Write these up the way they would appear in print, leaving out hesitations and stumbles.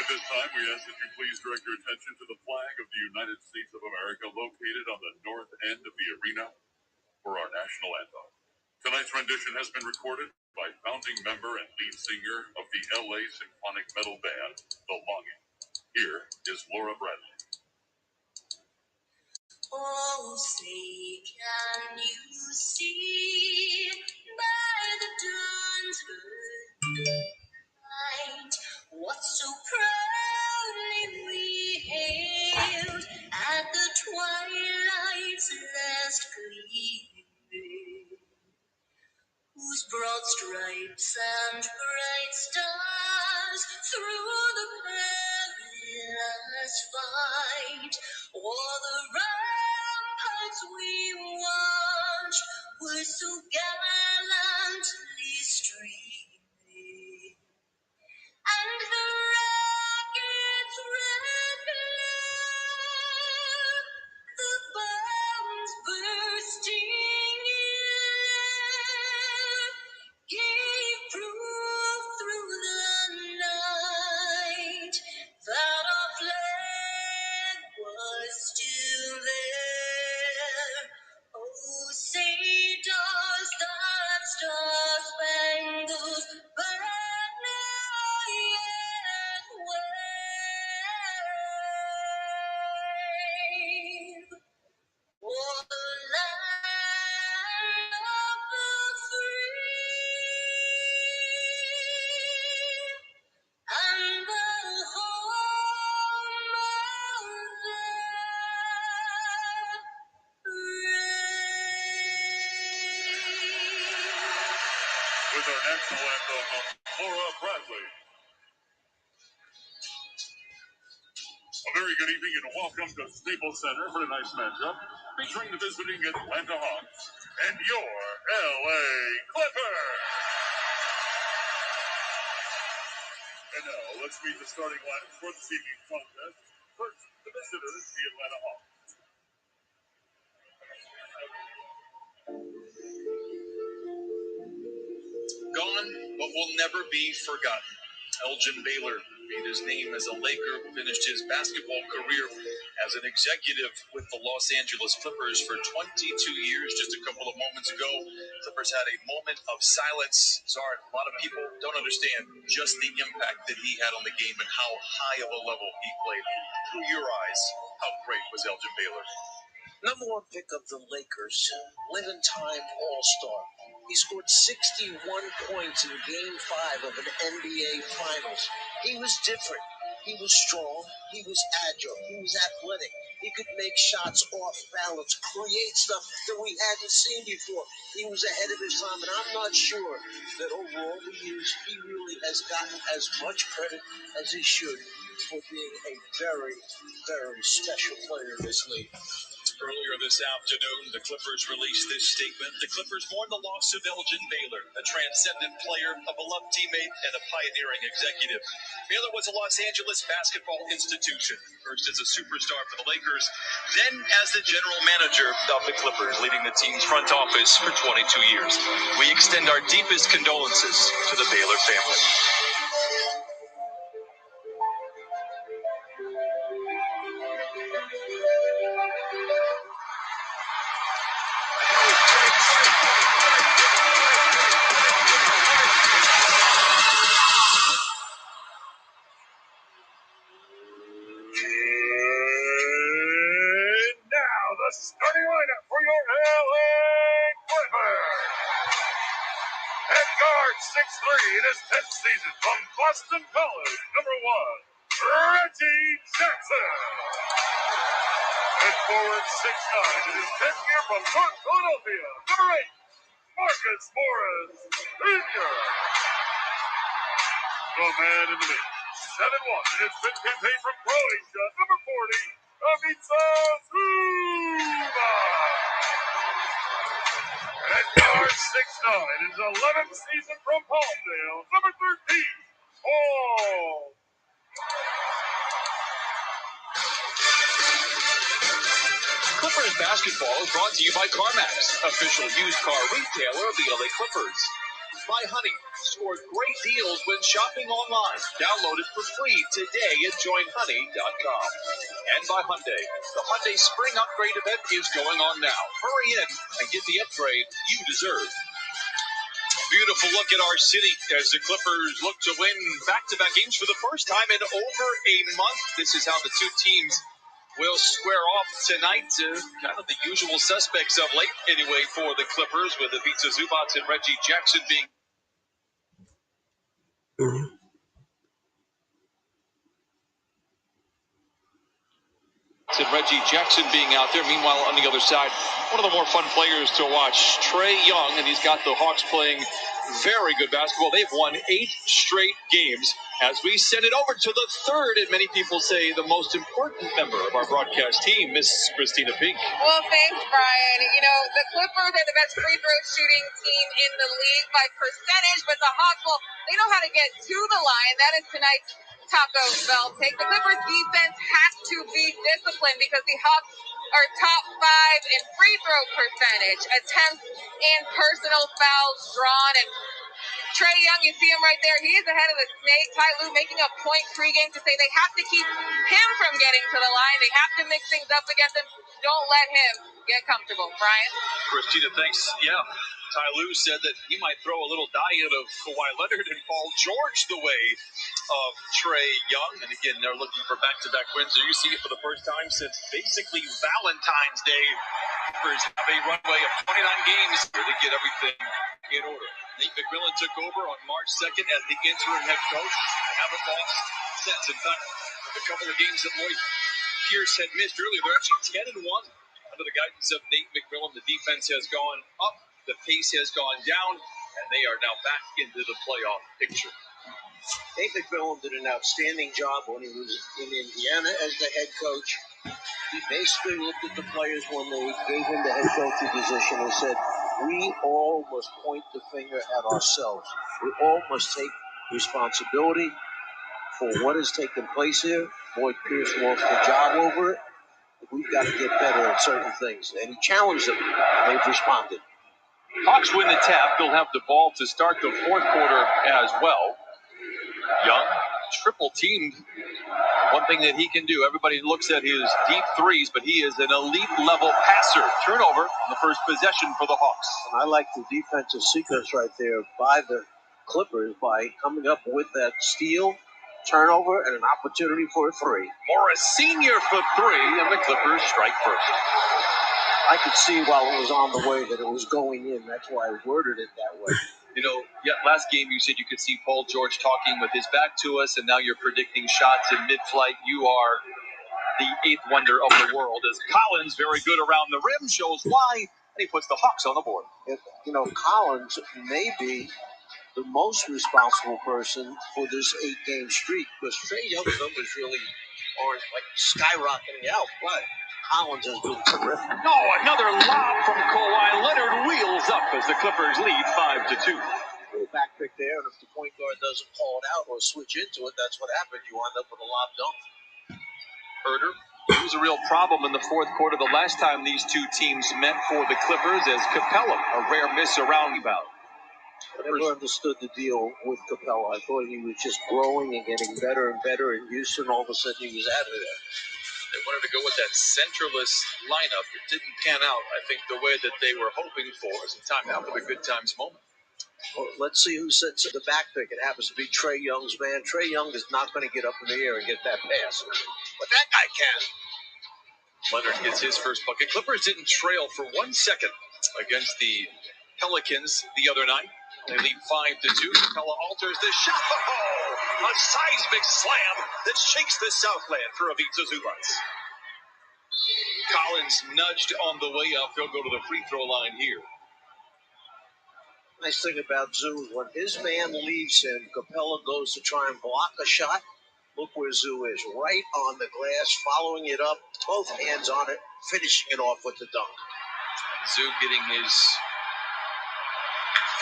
At this time, we ask that you please direct your attention to the flag of the United States of America located on the north end of the arena for our national anthem. Tonight's rendition has been recorded by founding member and lead singer of the LA Symphonic Metal Band, The Longing. Here is Laura Bradley. Oh, say, can you see by the dawn's early light what so proudly we hailed at the twilight's last gleaming, whose broad stripes and bright stars through the perilous fight o'er the ramparts we watched were so gallantly streaming, and the rocket's red glare, the bombs bursting in air, gave proof through the night that our flag was still there. Oh, say does that star-spangled banner yet wave o'er the land of the free and the home of the brave. With our national anthem, Laura Bradley. A very good evening and welcome to Staples Center for tonight's matchup featuring the visiting Atlanta Hawks and your LA Clippers. And now, let's meet the starting lineup for this evening's contest. First, the visitors, the Atlanta Hawks. Gone, but will never be forgotten. Elgin Baylor made his name as a Laker, finished his basketball career as an executive with the Los Angeles Clippers for 22 years. Just a couple of moments ago, Clippers had a moment of silence. Sorry, a lot of people don't understand just the impact that he had on the game and how high of a level he played. Through your eyes, how great was Elgin Baylor? Number one pick of the Lakers, limited-time All-Star. He scored 61 points in Game 5 of an NBA Finals. He was different. He was strong. He was agile. He was athletic. He could make shots off balance, create stuff that we hadn't seen before. He was ahead of his time, and I'm not sure that over all the years he really has gotten as much credit as he should for being a very, very special player in this league. Earlier this afternoon, the Clippers released this statement. The Clippers mourn the loss of Elgin Baylor, a transcendent player, a beloved teammate, and a pioneering executive. Baylor was a Los Angeles basketball institution, first as a superstar for the Lakers, then as the general manager of the Clippers, leading the team's front office for 22 years. We extend our deepest condolences to the Baylor family. Starting lineup for your LA Clippers. At guard, 6'3" in his 10th season from Boston College, number 1, Reggie Jackson. At forward, 6'9" in his 10th year from North Philadelphia, number 8, Marcus Morris Jr. The man in the middle, 7'1" in his 5th campaign from Croatia, number 40, Ivica Zubac. At guard, 6'9", in his 11th season from Palmdale, number 13, Paul. Clippers basketball is brought to you by CarMax, official used car retailer of the LA Clippers. by Honey. Score great deals when shopping online. Download it for free today at joinhoney.com. And by Hyundai. The Hyundai Spring Upgrade event is going on now. Hurry in and get the upgrade you deserve. Beautiful look at our city as the Clippers look to win back-to-back games for the first time in over a month. This is how the two teams will square off tonight. Kind of the usual suspects of late, anyway, for the Clippers, with Ivica Zubac and Reggie Jackson being out there. Meanwhile, on the other side, one of the more fun players to watch, Trae Young, and he's got the Hawks playing very good basketball. They've won 8 straight games as we send it over to the third, and many people say the most important member of our broadcast team, Miss Christina Pink. Well, thanks, Brian. You know, the Clippers are the best free throw shooting team in the league by percentage, but the Hawks, well, they know how to get to the line. That is tonight's Taco Bell take. The Clippers defense has to be disciplined because the Hawks are top 5 in free throw percentage, attempts, and personal fouls drawn. And Trae Young, you see him right there. He is ahead of the snake. Ty Lue making a point pregame to say they have to keep him from getting to the line. They have to mix things up against him. Don't let him get comfortable. Brian? Christina, thanks. Yeah, Ty Lue said that he might throw a little diet of Kawhi Leonard and Paul George the way of Trae Young. And again, they're looking for back-to-back wins. So you see it for the first time since basically Valentine's Day. Clippers have a runway of 29 games where they get everything in order. Nate McMillan took over on March 2nd as the interim head coach. They haven't lost since. In fact, a couple of games that Lloyd Pierce had missed earlier, they're actually 10-1 under the guidance of Nate McMillan. The defense has gone up, the pace has gone down, and they are now back into the playoff picture. Nate McMillan did an outstanding job when he was in Indiana as the head coach. He basically looked at the players when they gave him the head coaching position and said, we all must point the finger at ourselves. We all must take responsibility for what has taken place here. Lloyd Pierce lost the job over it. We've got to get better at certain things. And he challenged them, and they've responded. Hawks win the tap. They'll have the ball to start the fourth quarter as well. Young, triple teamed. One thing that he can do, everybody looks at his deep threes, but he is an elite level passer. Turnover on the first possession for the Hawks. And I like the defensive sequence right there by the Clippers by coming up with that steal, turnover, and an opportunity for a three. Morris Sr. for 3, and the Clippers strike first. I could see while it was on the way that it was going in. That's why I worded it that way. You know, yeah, last game you said you could see Paul George talking with his back to us, and now you're predicting shots in mid-flight. You are the 8th wonder of the world. As Collins, very good around the rim, shows why, and he puts the Hawks on the board. You know, Collins may be the most responsible person for this 8-game streak because Trae Young's numbers really aren't like skyrocketing out, but Collins has been terrific. No, another lob from Kawhi Leonard wheels up as the Clippers lead 5-2. A back pick there, and if the point guard doesn't call it out or switch into it, that's what happened. You wind up with a lob dunk. Herder, he was a real problem in the fourth quarter the last time these two teams met for the Clippers, as Capella, a rare miss around about. I never understood the deal with Capella. I thought he was just growing and getting better and better in Houston. All of a sudden, he was out of there. They wanted to go with that centerless lineup. It didn't pan out, I think, the way that they were hoping for. It's a timeout for the good times moment. Well, let's see who sets the back pick. It happens to be Trae Young's man. Trae Young is not going to get up in the air and get that pass, but that guy can. Leonard gets his first bucket. Clippers didn't trail for 1 second against the Pelicans the other night. They lead 5-2. Capella alters the shot. Oh, a seismic slam that shakes the Southland for Ivica Zubac. Collins nudged on the way up. He'll go to the free throw line here. Nice thing about Zoo, when his man leaves him, Capella goes to try and block a shot. Look where Zoo is, right on the glass, following it up, both hands on it, finishing it off with the dunk. Zoo getting his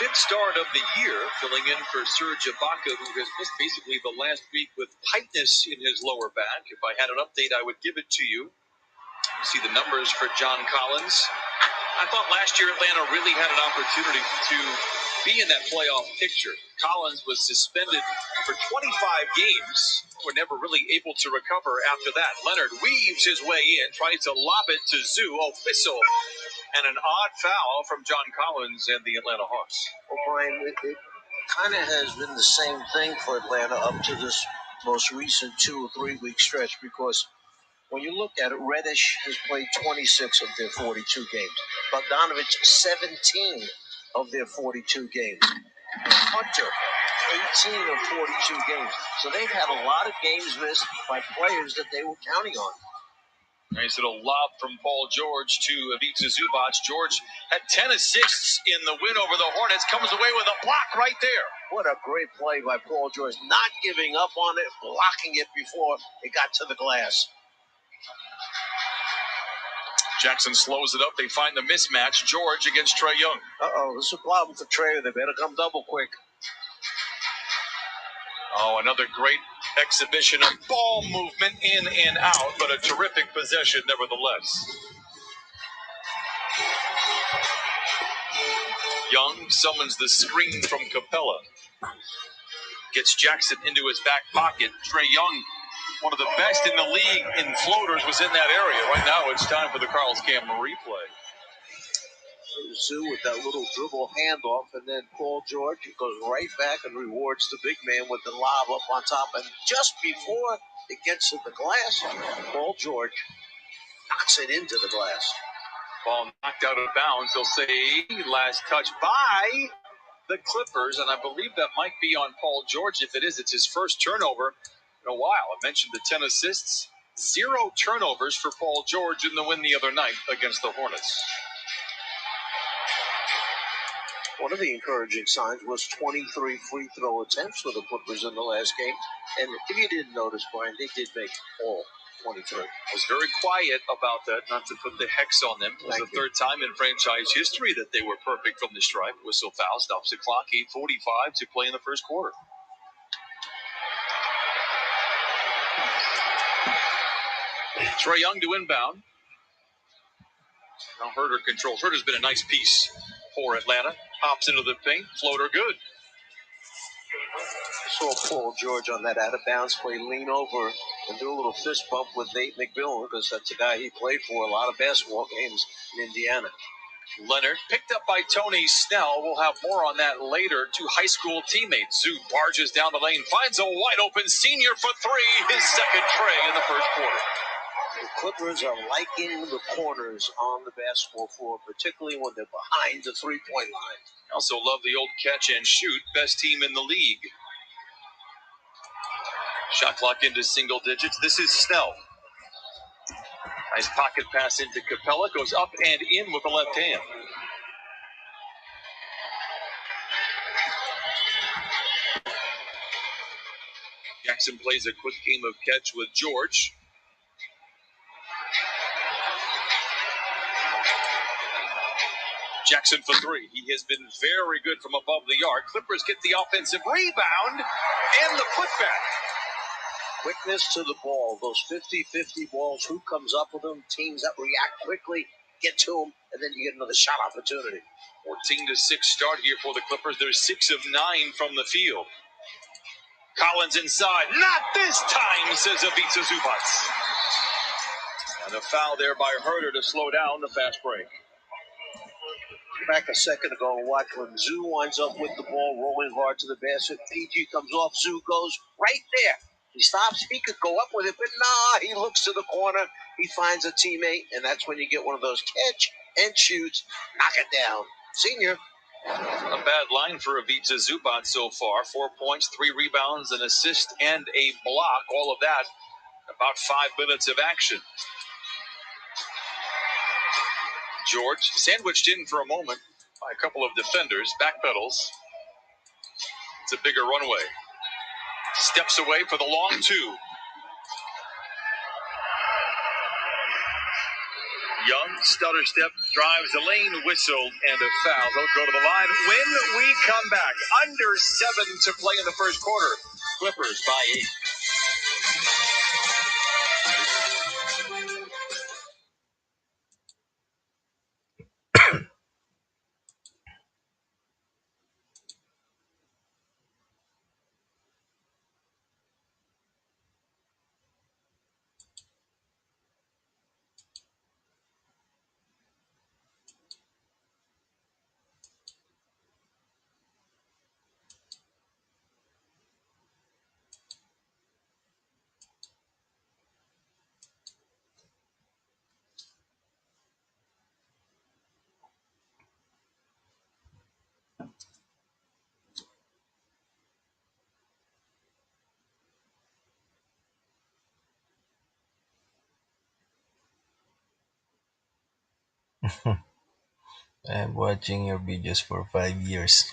5th start of the year, filling in for Serge Ibaka, who has missed basically the last week with tightness in his lower back. If I had an update, I would give it to you. You see the numbers for John Collins. I thought last year Atlanta really had an opportunity to be in that playoff picture. Collins was suspended for 25 games. Were never really able to recover after that. Leonard weaves his way in, tries to lob it to Zoo. A whistle and an odd foul from John Collins and the Atlanta Hawks. Well, Brian, it kind of has been the same thing for Atlanta up to this most recent 2 or 3 week stretch, because when you look at it, Reddish has played 26 of their 42 games. Bogdanovich, 17 of their 42 games. Hunter, 18 of 42 games. So they've had a lot of games missed by players that they were counting on. Nice little lob from Paul George to Ivica Zubac. George had 10 assists in the win over the Hornets. Comes away with a block right there. What a great play by Paul George. Not giving up on it, blocking it before it got to the glass. Jackson slows it up. They find the mismatch. George against Trae Young. This is a problem for Trae. They better come double quick. Oh, another great exhibition of ball movement in and out, but a terrific possession nevertheless. Young summons the screen from Capella. Gets Jackson into his back pocket. Trae Young, one of the best in the league in floaters, was in that area. Right now it's time for the Carl's Cam replay. Zoo with that little dribble handoff, and then Paul George goes right back and rewards the big man with the lob up on top. And just before it gets to the glass, Paul George knocks it into the glass. Ball knocked out of bounds. They'll say last touch by the Clippers, and I believe that might be on Paul George. If it is, it's his first turnover in a while. I mentioned the 10 assists, 0 turnovers for Paul George in the win the other night against the Hornets. One of the encouraging signs was 23 free throw attempts for the Clippers in the last game. And if you didn't notice, Brian, they did make all 23. I was very quiet about that, not to put the hex on them. It was the third time in franchise history that they were perfect from the stripe. Whistle foul stops the clock, 8:45 to play in the first quarter. Trae Young to inbound. Now Herter controls. Herter's been a nice piece for Atlanta. Hops into the paint. Floater good. I saw Paul George on that out-of-bounds play lean over and do a little fist bump with Nate McMillan, because that's a guy he played for a lot of basketball games in Indiana. Leonard picked up by Tony Snell. We'll have more on that later. 2 high school teammates. Zoo barges down the lane, finds a wide-open senior for 3. His second tray in the first quarter. The Clippers are liking the corners on the basketball floor, particularly when they're behind the three-point line. Also love the old catch and shoot. Best team in the league. Shot clock into single digits. This is Snell. Nice pocket pass into Capella. Goes up and in with the left hand. Jackson plays a quick game of catch with George. Jackson for 3. He has been very good from above the arc. Clippers get the offensive rebound and the putback. Quickness to the ball. Those 50-50 balls, who comes up with them? Teams that react quickly, get to them, and then you get another shot opportunity. 14-6 start here for the Clippers. They're 6 of 9 from the field. Collins inside. Not this time, says Ivica Zubac. And a foul there by Herter to slow down the fast break. Back a second ago, watch when Zoo winds up with the ball rolling hard to the basket. PG comes off, Zoo goes right there. He stops, he could go up with it, but nah, he looks to the corner, he finds a teammate, and that's when you get one of those catch and shoots, knock it down. Senior. A bad line for Ivica Zubac so far. 4 points, 3 rebounds, an assist, and a block. All of that, about 5 minutes of action. George sandwiched in for a moment by a couple of defenders. Backpedals. It's a bigger runway. Steps away for the long 2. Young, stutter step, drives the lane, whistle, and a foul. They'll go to the line when we come back. Under 7 to play in the first quarter. Clippers by 8. I'm watching your videos for 5 years.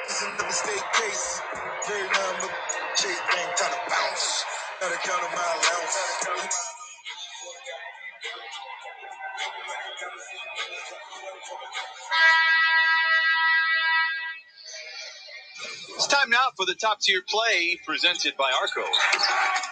This is another state case. Very number. Chase bang trying to bounce. Gotta count on my allowance. It's time now for the top tier play presented by Arco.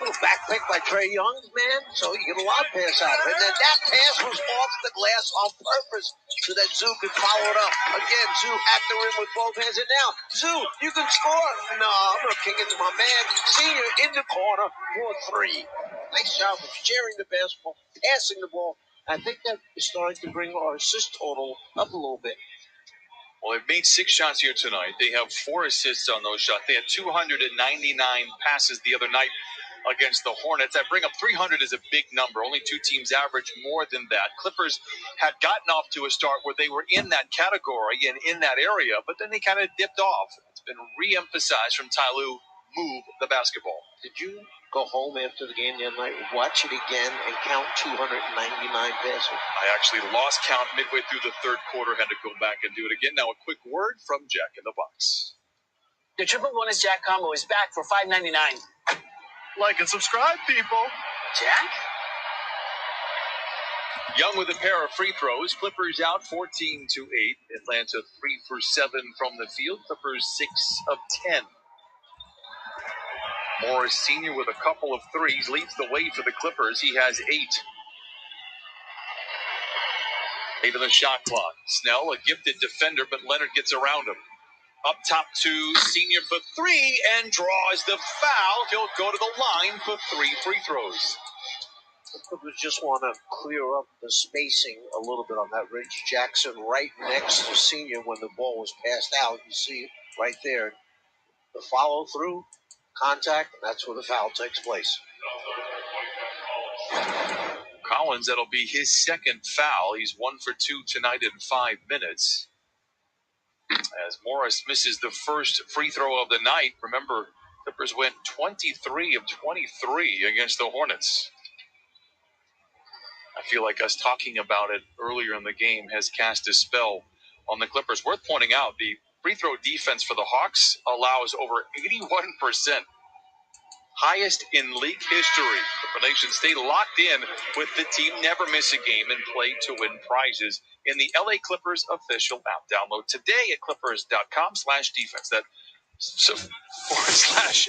Little back pick by Trey Young, man. So you get a lot pass out of it. And then that pass was off the glass on purpose so that Zoo could follow it up. Again, Zoo at the rim with both hands. And now, Zoo, you can score. No, I'm going to kick it to my man. Senior in the corner for 3. Nice job of sharing the basketball, passing the ball. I think that is starting to bring our assist total up a little bit. Well, they've made 6 shots here tonight. They have 4 assists on those shots. They had 299 passes the other night against the Hornets. That bring up 300 is a big number. Only 2 teams average more than that. Clippers had gotten off to a start where they were in that category and in that area, but then they kind of dipped off. It's been re-emphasized from Ty Lue, move the basketball. Did you go home after the game the other night, watch it again, and count 299 passes? I actually lost count midway through the third quarter, had to go back and do it again. Now a quick word from Jack in the Box. The triple bonus Jack combo is back for $5.99. Like and subscribe, people. Jack? Young with a pair of free throws. Clippers out 14-8. Atlanta 3 for 7 from the field. Clippers 6 of 10. Morris Sr. with a couple of threes leads the way for the Clippers. He has 8. 8 on the shot clock. Snell, a gifted defender, but Leonard gets around him. Up top to Senior for 3 and draws the foul. He'll go to the line for 3 free throws. The Clippers just want to clear up the spacing a little bit on that. Rich Jackson right next to Senior when the ball was passed out. You see right there the follow through, contact, and that's where the foul takes place. Collins, that'll be his second foul. He's 1 for 2 tonight in 5 minutes. As Morris misses the first free throw of the night. Remember, Clippers went 23 of 23 against the Hornets. I feel like us talking about it earlier in the game has cast a spell on the Clippers. Worth pointing out, the free throw defense for the Hawks allows over 81%. Highest in league history. The Nation stay locked in with the team, never miss a game, and play to win prizes in the LA Clippers official app. Download today at clippers.com/defense. That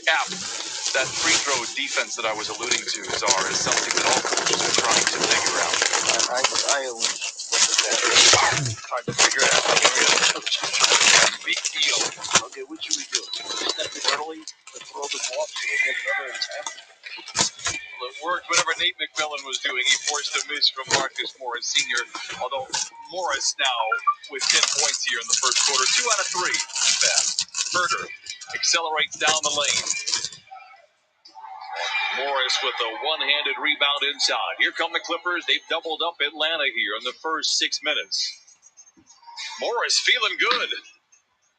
/app. That free throw defense that I was alluding to, Czar, is something that all coaches are trying to figure out. I always look at that. Hard to figure out. Big deal. Okay, what should we do? Step in early to throw them off so they get another attempt? Well, it worked. Whatever Nate McMillan was doing, he forced a miss from Marcus Morris Sr. Although Morris now with 10 points here in the first quarter, 2 out of 3. Bad. Herder accelerates down the lane. Morris with a one-handed rebound inside. Here come the Clippers. They've doubled up Atlanta here in the first 6 minutes. Morris feeling good.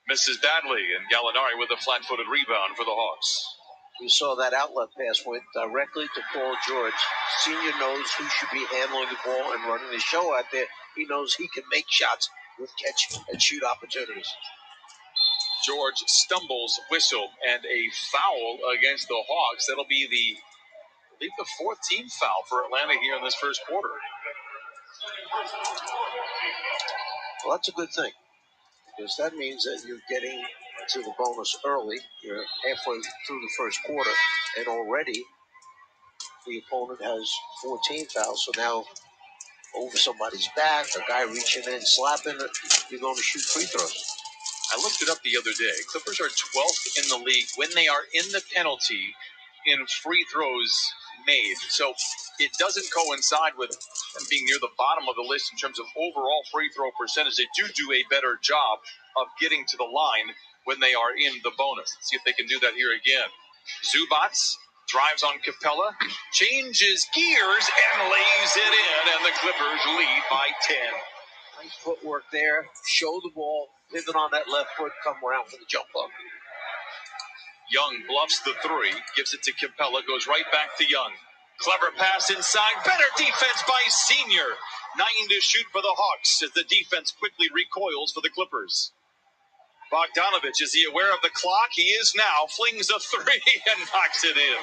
Misses badly, and Gallinari with a flat-footed rebound for the Hawks. We saw that outlet pass went directly to Paul George. Senior knows who should be handling the ball and running the show out there. He knows he can make shots with catch and shoot opportunities. George stumbles, whistle, and a foul against the Hawks. That'll be I think the fourth team foul for Atlanta here in this first quarter. Well, that's a good thing, because that means that you're getting to the bonus early. You're halfway through the first quarter, and already the opponent has 14 fouls. So now over somebody's back, a guy reaching in, slapping it, you're going to shoot free throws. I looked it up the other day. Clippers are 12th in the league when they are in the penalty in free throws made. So it doesn't coincide with them being near the bottom of the list in terms of overall free throw percentage. They do a better job of getting to the line when they are in the bonus. Let's see if they can do that here again. Zubats drives on Capella, changes gears, and lays it in, and the Clippers lead by 10. Nice footwork there. Show the ball, pivot on that left foot, come around for the jump up. Young bluffs the three, gives it to Capella, goes right back to Young. Clever pass inside, better defense by Senior. 9 to shoot for the Hawks as the defense quickly recoils for the Clippers. Bogdanovich, is he aware of the clock? He is now, flings a three and knocks it in.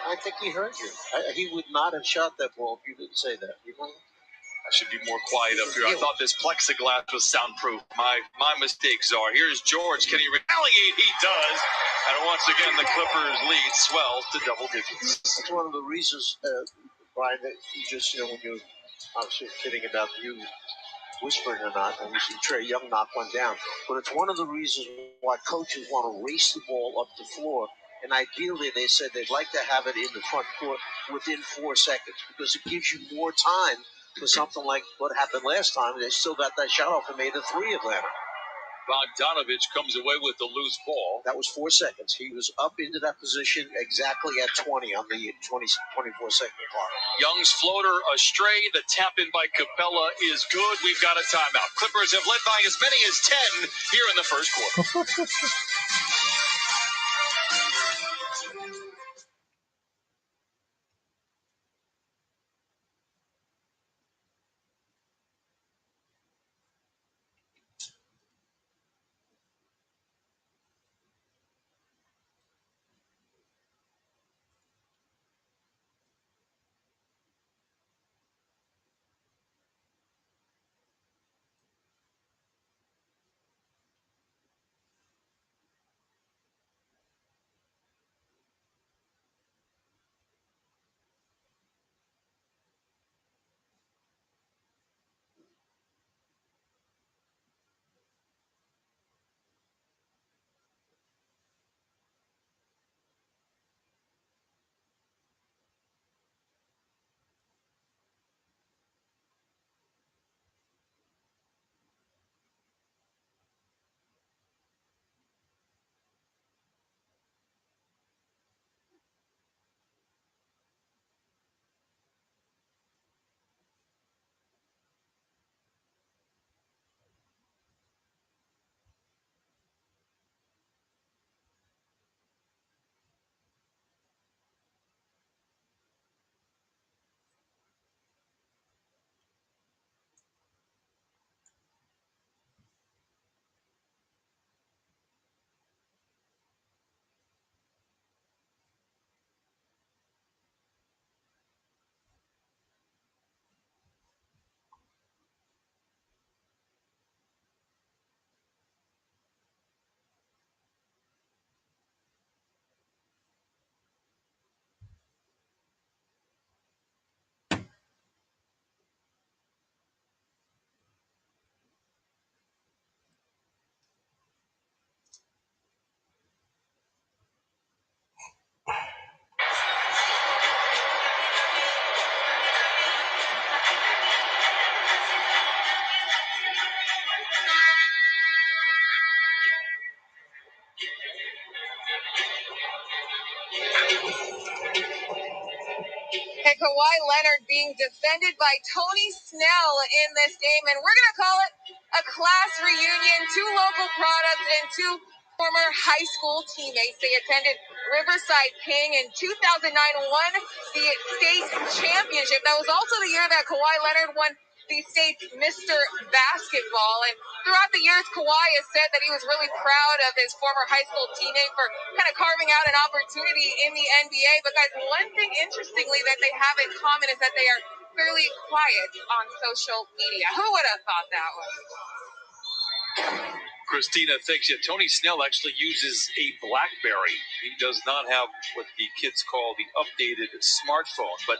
I think he heard you. He would not have shot that ball if you didn't say that. You know? I should be more quiet up here. I thought this plexiglass was soundproof. My mistakes are. Here's George. Can he retaliate? He does. And once again, the Clippers lead swells to double digits. That's one of the reasons, Brian, that you just, when you're obviously kidding about you whispering or not, and you see Trae Young knock one down. But it's one of the reasons why coaches want to race the ball up the floor. And ideally, they said they'd like to have it in the front court within 4 seconds, because it gives you more time for something like what happened last time. They still got that shot off and made a three, Atlanta. Bogdanovich comes away with the loose ball. That was 4 seconds. He was up into that position exactly at 20 on the 24-second clock. Young's floater astray. The tap in by Capella is good. We've got a timeout. Clippers have led by as many as 10 here in the first quarter. And Kawhi Leonard being defended by Tony Snell in this game. And we're going to call it a class reunion. 2 local products and 2 former high school teammates. They attended Riverside King in 2009, won the state championship. That was also the year that Kawhi Leonard won the state's Mr. Basketball. And throughout the years, Kawhi has said that he was really proud of his former high school teammate for kind of carving out an opportunity in the NBA. But guys, one thing interestingly that they have in common is that they are fairly quiet on social media. Who would have thought that was? Christina thinks Tony Snell actually uses a BlackBerry. He does not have what the kids call the updated smartphone. But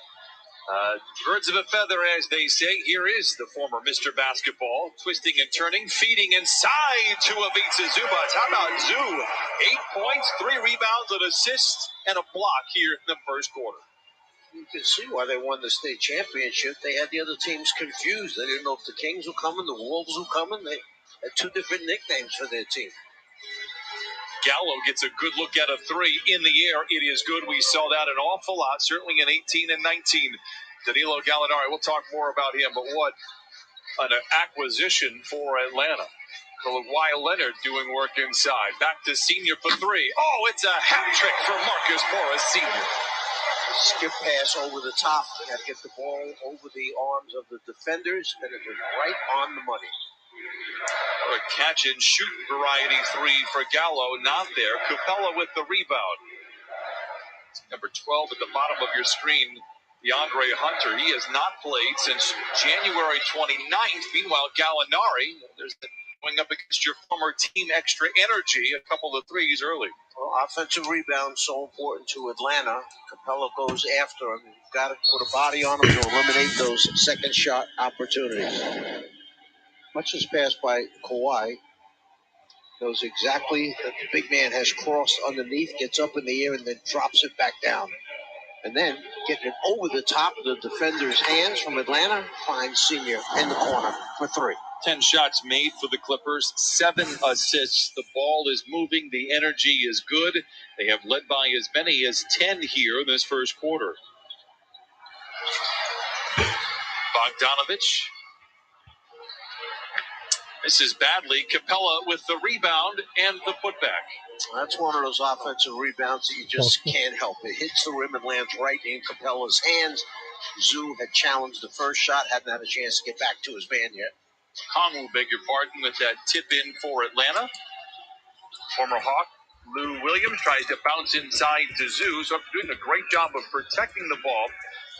birds of a feather, as they say. Here is the former Mr. Basketball, twisting and turning, feeding inside to Ivica Zubac. How about Zoo? 8 points, 3 rebounds, an assist, and a block here in the first quarter. You can see why they won the state championship. They had the other teams confused. They didn't know if the Kings were coming, the Wolves were coming. They had 2 different nicknames for their team. Gallo gets a good look at a 3 in the air. It is good. We saw that an awful lot, certainly in 18 and 19. Danilo Gallinari, we'll talk more about him, but what an acquisition for Atlanta. Kawhi Leonard doing work inside. Back to Senior for 3. Oh, it's a hat trick for Marcus Morris Sr. Skip pass over the top. They had to get the ball over the arms of the defenders, and it was right on the money. A catch and shoot variety 3 for Gallo, not there. Capella with the rebound. Number 12 at the bottom of your screen, DeAndre Hunter. He has not played since January 29th. Meanwhile, Gallinari, there's going up against your former team, extra energy, a couple of threes early. Well, offensive rebound so important to Atlanta. Capella goes after him. You've got to put a body on him to eliminate those second shot opportunities. Much is passed by Kawhi. Knows exactly that the big man has crossed underneath, gets up in the air, and then drops it back down. And then getting it over the top of the defender's hands from Atlanta, finds Senior in the corner for 3. 10 shots made for the Clippers, 7 assists. The ball is moving. The energy is good. They have led by as many as 10 here in this first quarter. Bogdanovich. Misses badly. Capella with the rebound and the putback. That's one of those offensive rebounds that you just can't help. It hits the rim and lands right in Capella's hands. Zoo had challenged the first shot, hadn't had a chance to get back to his man yet. Kongwu, beg your pardon, with that tip in for Atlanta. Former Hawk Lou Williams tries to bounce inside to Zoo, so after doing a great job of protecting the ball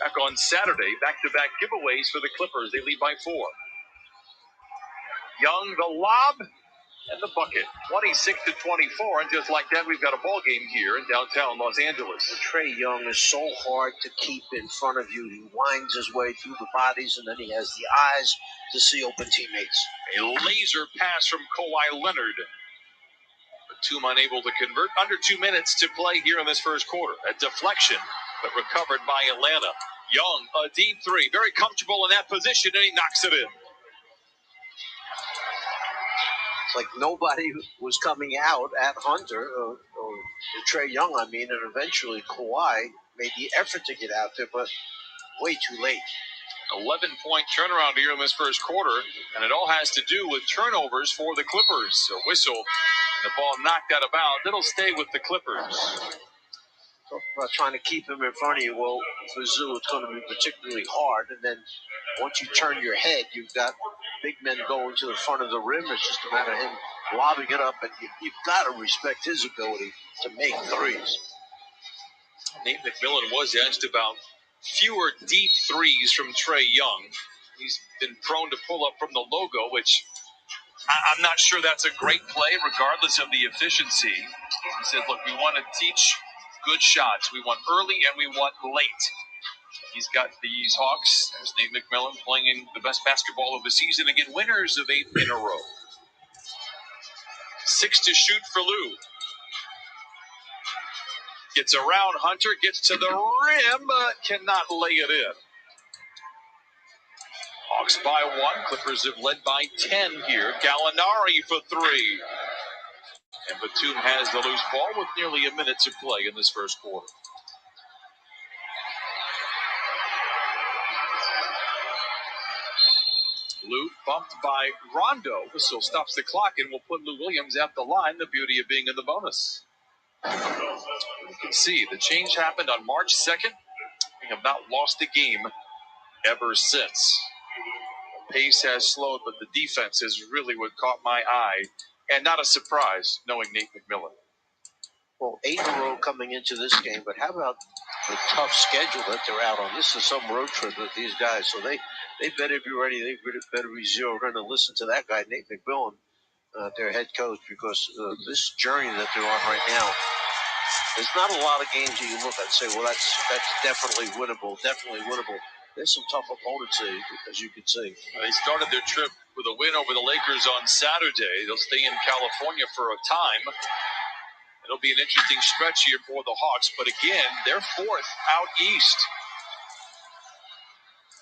back on Saturday, back-to-back giveaways for the Clippers. They lead by 4. Young, the lob, and the bucket. 26-24, and just like that, we've got a ball game here in downtown Los Angeles. Trae Young is so hard to keep in front of you. He winds his way through the bodies, and then he has the eyes to see open teammates. A laser pass from Kawhi Leonard. Batum unable to convert. Under 2 minutes to play here in this first quarter. A deflection, but recovered by Atlanta. Young, a deep 3. Very comfortable in that position, and he knocks it in. It's like nobody was coming out at Hunter, or Trae Young, I mean, and eventually Kawhi made the effort to get out there, but way too late. 11-point turnaround here in this first quarter, and it all has to do with turnovers for the Clippers. A whistle, and the ball knocked out of bounds. It'll stay with the Clippers. About trying to keep him in front of you. Well, for Zoo, it's going to be particularly hard, and then once you turn your head, you've got big men going to the front of the rim. It's just a matter of him lobbing it up, and you've got to respect his ability to make threes. Nate McMillan was asked about fewer deep threes from Trae Young. He's been prone to pull up from the logo, which I'm not sure that's a great play, regardless of the efficiency. He said, look, we want to teach good shots. We want early and we want late. He's got these Hawks, as Nate McMillan, playing the best basketball of the season and get winners of 8 in a row. 6 to shoot for Lou. Gets around Hunter, gets to the rim, but cannot lay it in. Hawks by 1. Clippers have led by 10 here. Gallinari for 3. And Batum has the loose ball with nearly a minute to play in this first quarter. Lou bumped by Rondo. Whistle stops the clock and will put Lou Williams at the line. The beauty of being in the bonus. You can see the change happened on March 2nd. We have not lost a game ever since. pace has slowed, but the defense is really what caught my eye, and not a surprise knowing Nate McMillan. Well, 8 in a row coming into this game, but how about the tough schedule that they're out on? This is some road trip with these guys, so they better be ready. They better be zeroed in and listen to that guy, Nate McMillan, their head coach, because this journey that they're on right now, there's not a lot of games that you look at and say, well, that's definitely winnable, There's some tough opponents, as you can see. They started their trip with a win over the Lakers on Saturday. They'll stay in California for a time. It'll be an interesting stretch here for the Hawks, but again, they're fourth out east.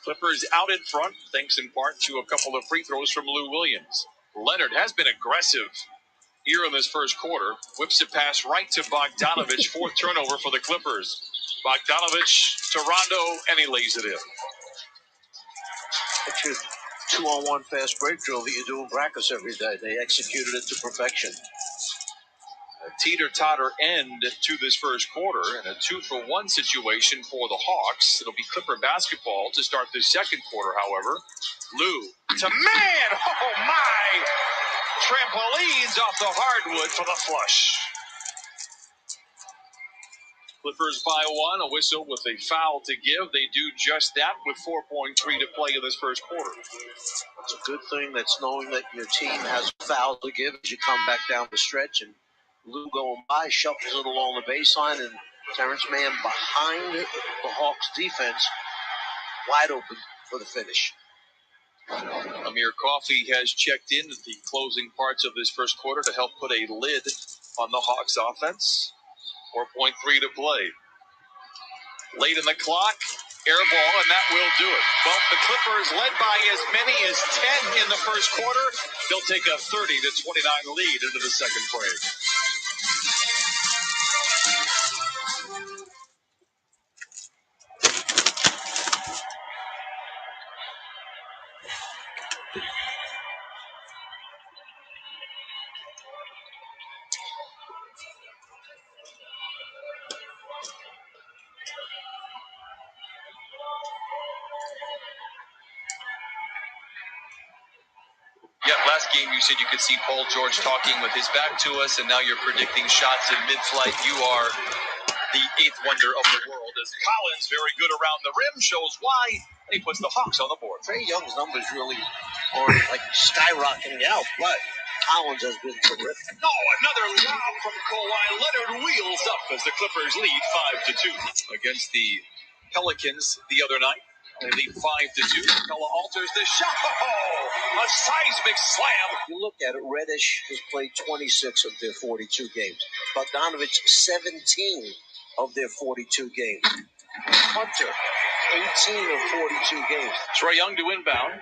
Clippers out in front, thanks in part to a couple of free throws from Lou Williams. Leonard has been aggressive here in this first quarter. Whips it pass right to Bogdanovich. Fourth turnover for the Clippers. Bogdanovich to Rondo, and he lays it in. It's your 2-on-1 fast break drill that you do in practice every day. They executed it to perfection. A teeter-totter end to this first quarter, and a 2-for-1 situation for the Hawks. It'll be Clipper basketball to start the second quarter, however. Lou to man! Oh, my! Trampolines off the hardwood for the flush. Clippers by 1, a whistle with a foul to give. They do just that with 4.3 to play in this first quarter. It's a good thing that's knowing that your team has a foul to give as you come back down the stretch. And Lou going by, shuffles it along the baseline, and Terrence Mann behind the Hawks defense, wide open for the finish. Amir Coffey has checked in at the closing parts of this first quarter to help put a lid on the Hawks offense. 4.3 to play. Late in the clock, air ball, and that will do it. Well, the Clippers led by as many as 10 in the first quarter. They'll take a 30-29 lead into the second frame. Yeah, last game you said you could see Paul George talking with his back to us, and now you're predicting shots in mid-flight. You are the eighth wonder of the world, as Collins, very good around the rim, shows why, and he puts the Hawks on the board. Trae Young's numbers really aren't like skyrocketing out, but Collins has been terrific. Oh, another lob from Kawhi Leonard wheels up as the Clippers lead 5-2 against the Pelicans the other night. They lead 5-2. Capella alters the shot. Oh, a seismic slam. You look at it, Reddish has played 26 of their 42 games. Bogdanovich, 17 of their 42 games. Hunter, 18 of 42 games. Trae Young to inbound.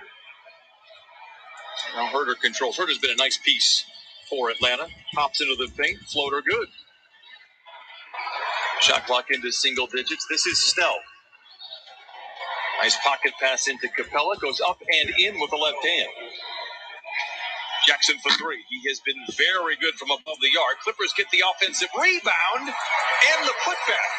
Now Herter controls. Herter's been a nice piece for Atlanta. Pops into the paint. Floater good. Shot clock into single digits. This is Snell. Nice pocket pass into Capella. Goes up and in with the left hand. Jackson for three. He has been very good from above the arc. Clippers get the offensive rebound and the putback.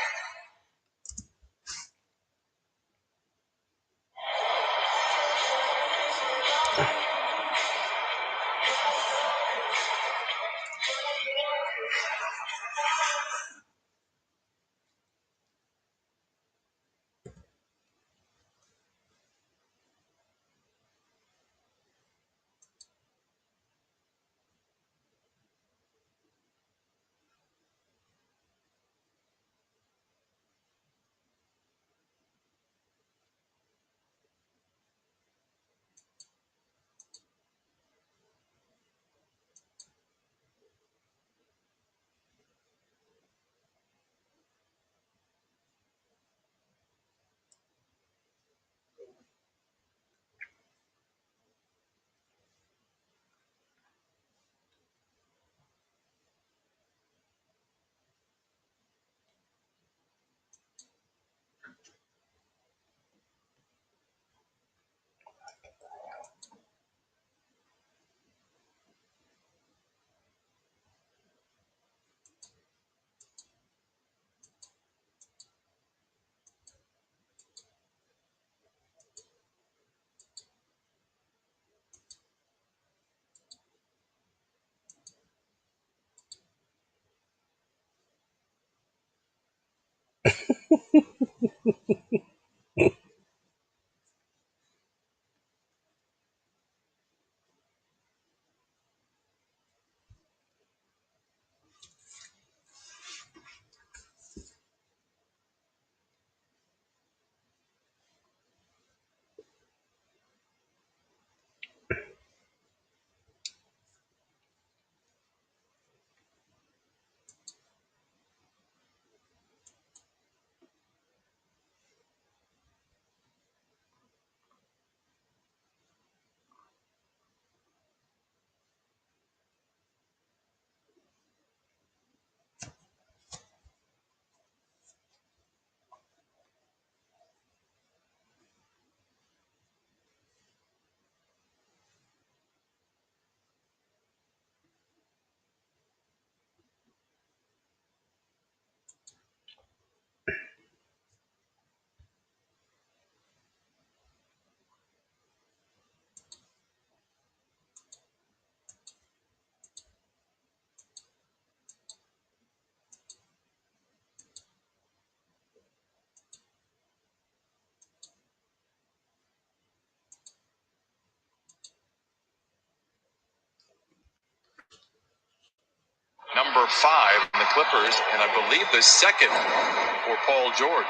number 5 in the Clippers, and I believe the second for Paul George.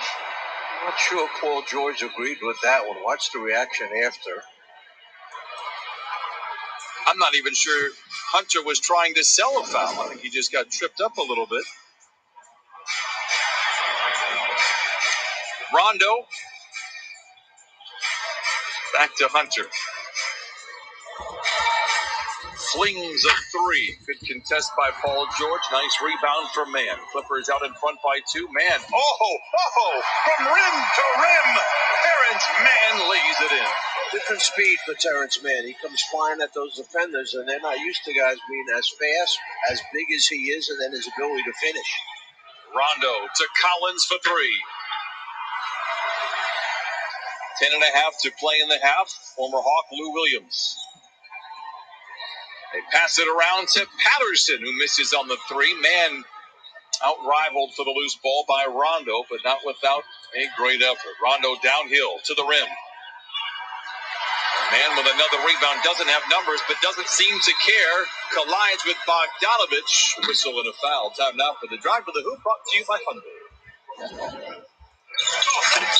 I'm not sure Paul George agreed with that one. Watch the reaction after. I'm not even sure Hunter was trying to sell a foul. I think he just got tripped up a little bit. Rondo. Back to Hunter. Flings a 3. Good contest by Paul George. Nice rebound for Mann. Clippers out in front by 2. Mann. From rim to rim. Terrence Mann lays it in. Different speed for Terrence Mann. He comes flying at those defenders, and they're not used to guys being as fast, as big as he is, and then his ability to finish. Rondo to Collins for 3. 10.5 to play in the half. Former Hawk Lou Williams. They pass it around to Patterson, who misses on the 3. Mann out-rivaled for the loose ball by Rondo, but not without a great effort. Rondo downhill to the rim. Mann with another rebound, doesn't have numbers, but doesn't seem to care. Collides with Bogdanovich. Whistle and a foul. Time now for the drive to the hoop, brought to you by Hyundai.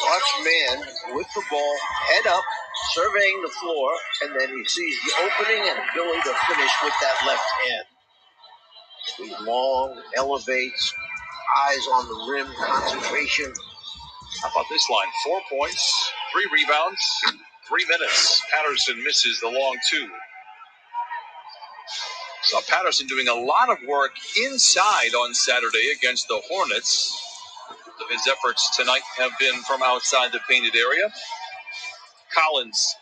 Watch Mann with the ball, head up, surveying the floor, and then he sees the opening and ability to finish with that left hand. He's long, elevates, eyes on the rim, concentration. How about this line? 4 points, 3 rebounds, 3 minutes. Patterson misses the long 2. Saw Patterson doing a lot of work inside on Saturday against the Hornets. His efforts tonight have been from outside the painted area. Collins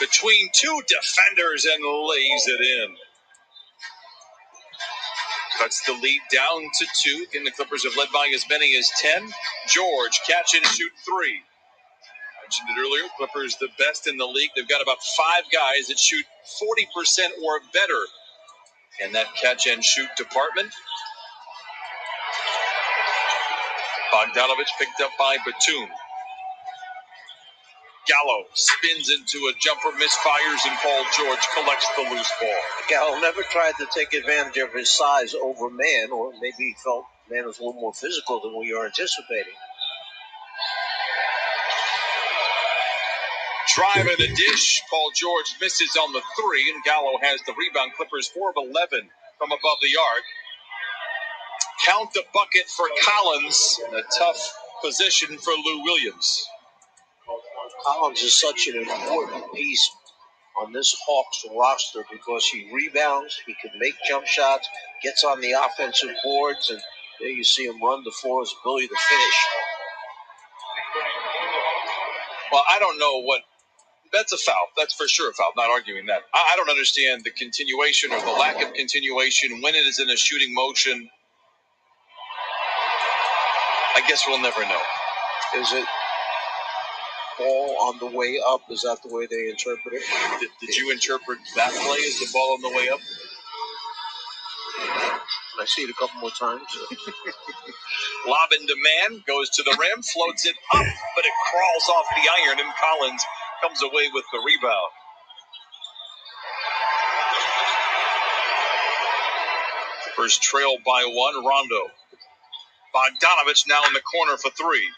between 2 defenders and lays it in. Cuts the lead down to 2. Again, the Clippers have led by as many as 10. George, catch and shoot 3. Mentioned it earlier, Clippers the best in the league. They've got about 5 guys that shoot 40% or better in that catch and shoot department. Bogdanovich picked up by Batum. Gallo spins into a jumper, misfires, and Paul George collects the loose ball. Gallo never tried to take advantage of his size over Mann, or maybe he felt Mann was a little more physical than we are anticipating. Drive of the dish. Paul George misses on the 3, and Gallo has the rebound. Clippers 4 of 11 from above the arc. Count the bucket for Collins. A tough position for Lou Williams. Collins is such an important piece on this Hawks roster because he rebounds, he can make jump shots, gets on the offensive boards, and there you see him run the floor, his ability to finish. Well, I don't know what. That's a foul. That's for sure a foul. Not arguing that. I don't understand the continuation or the lack of continuation when it is in a shooting motion. I guess we'll never know. Is it ball on the way up? Is that the way they interpret it? Did you interpret that play as the ball on the way up? I see it a couple more times. Lob into Mann, goes to the rim, floats it up, but it crawls off the iron, and Collins comes away with the rebound. First trail by 1, Rondo. Bogdanovich now in the corner for 3.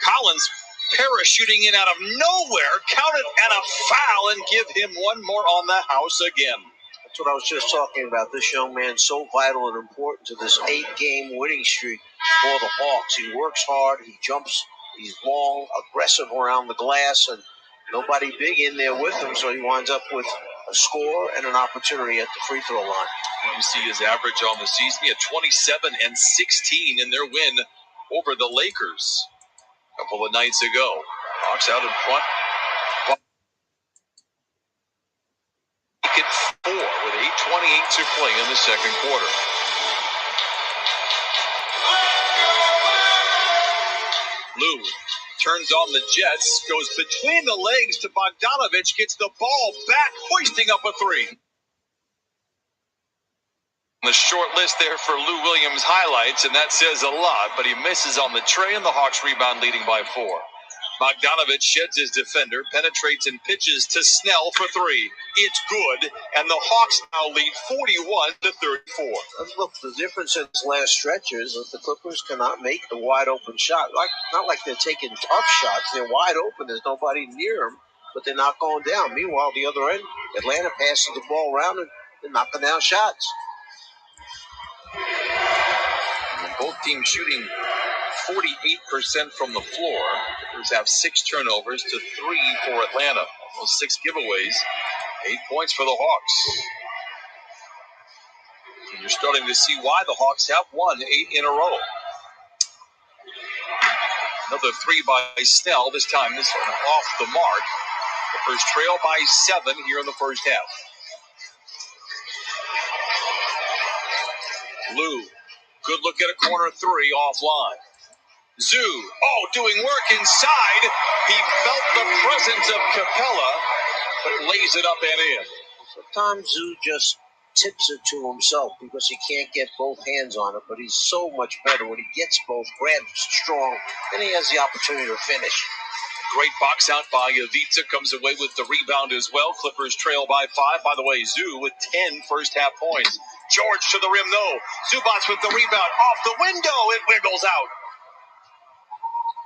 Collins parachuting in out of nowhere, count it and a foul, and give him one more on the house again. That's what I was just talking about. This young man so vital and important to this 8-game winning streak for the Hawks. He works hard, he jumps, he's long, aggressive around the glass, and nobody big in there with him, so he winds up with a score and an opportunity at the free throw line. You see his average on the season. He had 27 and 16 in their win over the Lakers a couple of nights ago. Hawks out in front. Make it 4 with 8:28 to play in the second quarter. Lou turns on the Jets, goes between the legs to Bogdanovich, gets the ball back, hoisting up a 3. The short list there for Lou Williams highlights, and that says a lot, but he misses on the tray, and the Hawks rebound leading by 4. Bogdanovich sheds his defender, penetrates and pitches to Snell for three. It's good, and the Hawks now lead 41-34. Look, the difference in this last stretch is that the Clippers cannot make the wide open shot. Not like they're taking tough shots. They're wide open. There's nobody near them, but they're not going down. Meanwhile, the other end, Atlanta passes the ball around and they're knocking down shots. And both teams shooting 48% from the floor. Clippers have 6 turnovers to 3 for Atlanta. Almost 6 giveaways. 8 points for the Hawks. And you're starting to see why the Hawks have won 8 in a row. Another 3 by Snell. This time, this one off the mark. Clippers trail by 7 here in the first half. Lou, good look at a corner 3 offline. Zoo, doing work inside. He felt the presence of Capella, but lays it up and in. Sometimes Zoo just tips it to himself because he can't get both hands on it, but he's so much better when he gets both, grabs strong, and he has the opportunity to finish. Great box out by Ivica, comes away with the rebound as well. Clippers trail by 5. By the way, Zoo with 10 first-half points. George to the rim, no. Zubats with the rebound. Off the window, it wiggles out.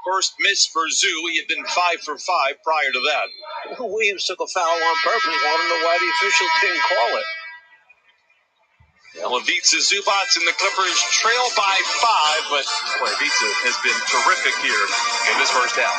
First miss for Zoo. He had been 5 for 5 prior to that. Williams took a foul on purpose. Want to know why the officials didn't call it. Ivica, Zubats, and the Clippers trail by 5, but Ivica has been terrific here in this first half.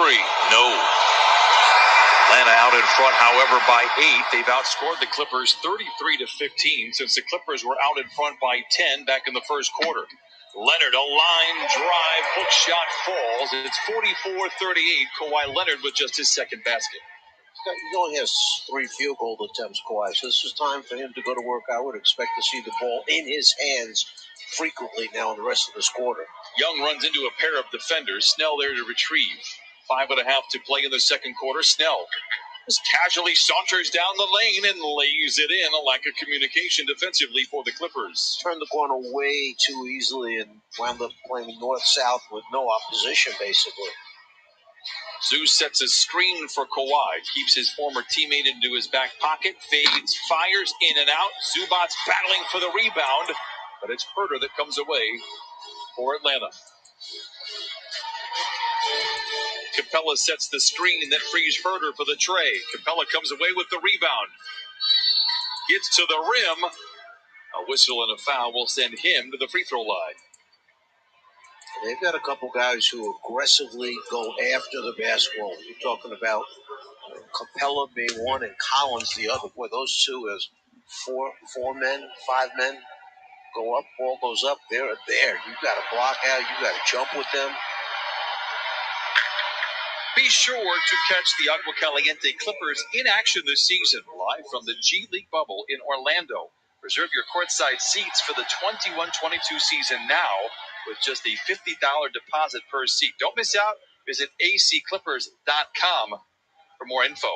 No. Atlanta out in front, however, by 8. They've outscored the Clippers 33-15 since the Clippers were out in front by 10 back in the first quarter. Leonard, a line drive, hook shot falls. It's 44-38. Kawhi Leonard with just his second basket. He only has 3 field goal attempts, Kawhi. So this is time for him to go to work. I would expect to see the ball in his hands frequently now in the rest of this quarter. Young runs into a pair of defenders. Snell there to retrieve. 5.5 to play in the second quarter. Snell just casually saunters down the lane and lays it in. A lack of communication defensively for the Clippers. Turned the corner way too easily and wound up playing north-south with no opposition, basically. Zeus sets a screen for Kawhi. Keeps his former teammate into his back pocket. Fades, fires in and out. Zubac's battling for the rebound. But it's Herter that comes away for Atlanta. Capella sets the screen that frees Herter for the tray. Capella comes away with the rebound. Gets to the rim. A whistle and a foul will send him to the free throw line. They've got a couple guys who aggressively go after the basketball. You're talking about Capella being one and Collins the other. Boy, those two as four men, 5 men go up, ball goes up, they're there. You've got to block out, you've got to jump with them. Be sure to catch the Agua Caliente Clippers in action this season, live from the G League bubble in Orlando. Reserve your courtside seats for the 21-22 season now with just a $50 deposit per seat. Don't miss out. Visit acclippers.com for more info.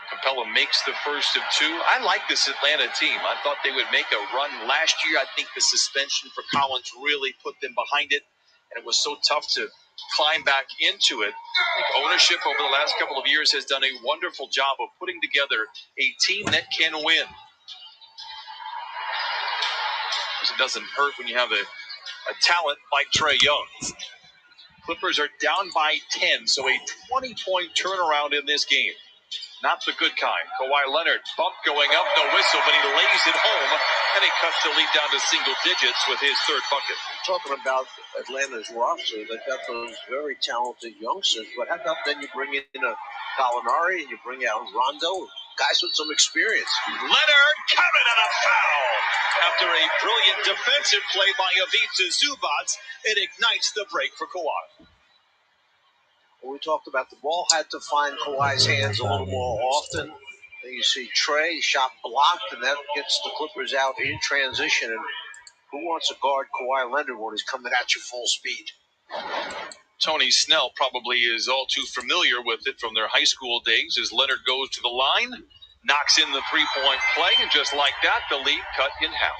Capella makes the first of 2. I like this Atlanta team. I thought they would make a run last year. I think the suspension for Collins really put them behind it, and it was so tough to climb back into it. I think ownership over the last couple of years has done a wonderful job of putting together a team that can win. It doesn't hurt when you have a talent like Trae Young. Clippers are down by 10, so a 20-point turnaround in this game. Not the good kind. Kawhi Leonard, bump going up, no whistle, but he lays it home, and he cuts the lead down to single digits with his third bucket. Talking about Atlanta's roster, they've got those very talented youngsters, but how about then you bring in a Gallinari and you bring out Rondo, guys with some experience. Leonard coming and a foul. After a brilliant defensive play by Ivica Zubac, it ignites the break for Kawhi. We talked about the ball had to find Kawhi's hands a little more often. Then you see Trae, shot blocked, and that gets the Clippers out in transition. And who wants to guard Kawhi Leonard when he's coming at you full speed? Tony Snell probably is all too familiar with it from their high school days as Leonard goes to the line, knocks in the three-point play, and just like that, the lead cut in half.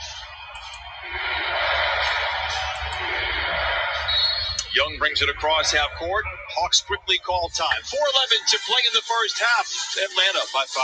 Young brings it across half court. Hawks quickly call time. 4:11 to play in the first half. Atlanta by 5.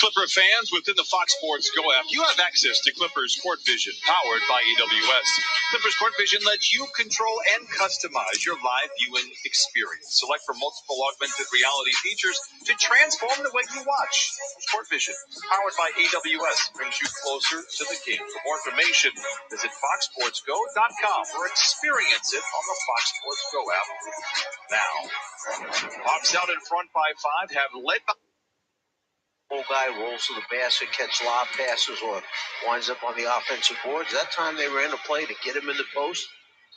Clipper fans, within the Fox Sports Go app, you have access to Clippers Court Vision, powered by AWS. Clippers Court Vision lets you control and customize your live viewing experience. Select from multiple augmented reality features to transform the way you watch. Court Vision, powered by AWS, brings you closer to the game. For more information, visit foxsportsgo.com or experience it on the Fox Sports Go app now. Hawks out in front by 5 have led by Guy rolls to the basket, catch lob passes, or winds up on the offensive boards. That time they ran a play to get him in the post,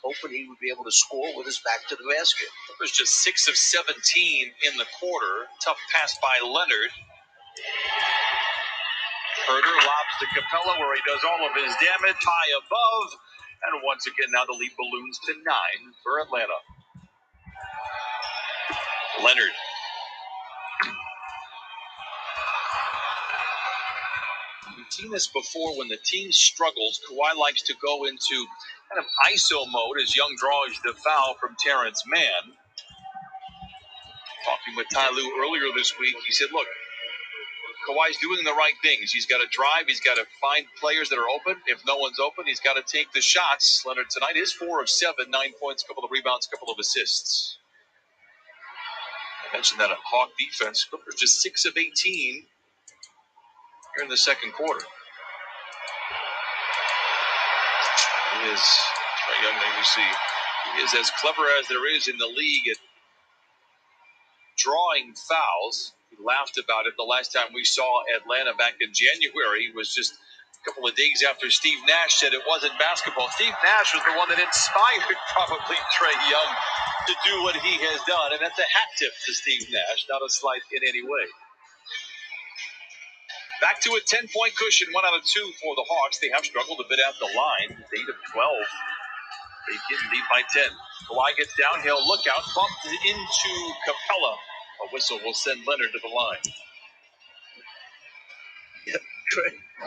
hoping he would be able to score with his back to the basket. Clippers just 6 of 17 in the quarter. Tough pass by Leonard. Herder lobs to Capella, where he does all of his damage high above. And once again, now the lead balloons to 9 for Atlanta. Leonard. We've seen this before when the team struggles. Kawhi likes to go into kind of ISO mode as Young draws the foul from Terrence Mann. Talking with Ty Lue earlier this week, he said, look, Kawhi's doing the right things. He's got to drive. He's got to find players that are open. If no one's open, he's got to take the shots. Leonard tonight is 4 of 7, 9 points, couple of rebounds, couple of assists. I mentioned that a Hawk defense. Clippers just 6 of 18 here in the second quarter. He is, Trae Young, there you see, he is as clever as there is in the league at drawing fouls. We laughed about it the last time we saw Atlanta back in January. It was just a couple of days after Steve Nash said it wasn't basketball. Steve Nash was the one that inspired probably Trae Young to do what he has done, and that's a hat tip to Steve Nash, not a slight in any way. Back to a 10-point cushion, 1 out of 2 for the Hawks. They have struggled a bit at the line, 8 of 12. They did lead by 10. Kawhi gets downhill, look out, bumped into Capella. A whistle will send Leonard to the line.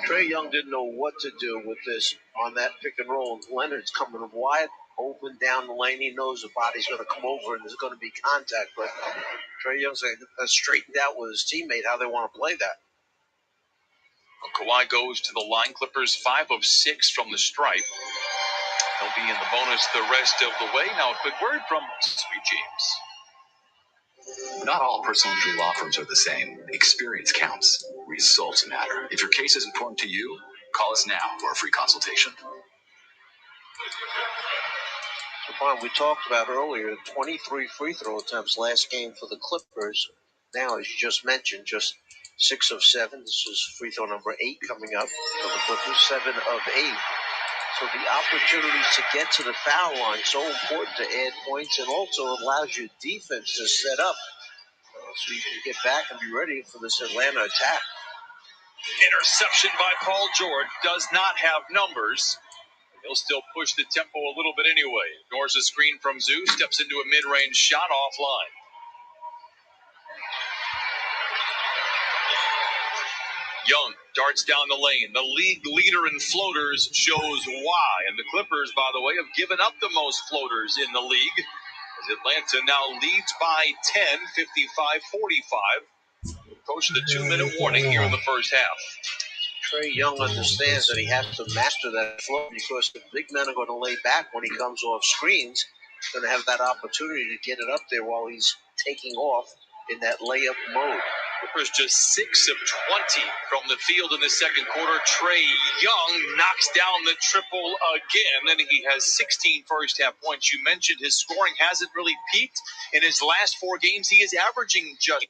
Trae Young didn't know what to do with this on that pick and roll. Leonard's coming wide open down the lane. He knows the body's going to come over and there's going to be contact. But Trae Young's straightened out with his teammate how they want to play that. Kawhi goes to the line. Clippers 5 of 6 from the stripe. They'll be in the bonus the rest of the way. Now a quick word from Sweet James. Not all personal injury law firms are the same. Experience counts. Results matter. If your case is important to you, call us now for a free consultation. We talked about earlier, 23 free throw attempts last game for the Clippers. Now, as you just mentioned, just 6 of 7. This is free throw number 8 coming up for the Clippers, 7 of 8. So the opportunities to get to the foul line, so important to add points, and also allows your defense to set up so you can get back and be ready for this Atlanta attack. Interception by Paul George does not have numbers. He'll still push the tempo a little bit anyway. Ignores a screen from Zoo, steps into a mid-range shot offline. Young darts down the lane. The league leader in floaters shows why. And the Clippers, by the way, have given up the most floaters in the league. As Atlanta now leads by 10, 55-45. Approaching the 2-minute warning here in the first half. Trae Young understands that he has to master that flow because the big men are going to lay back when he comes off screens. He's going to have that opportunity to get it up there while he's taking off in that layup mode. Clippers just 6 of 20 from the field in the second quarter. Trae Young knocks down the triple again, and he has 16 first-half points. You mentioned his scoring hasn't really peaked. In his last 4 games, he is averaging just...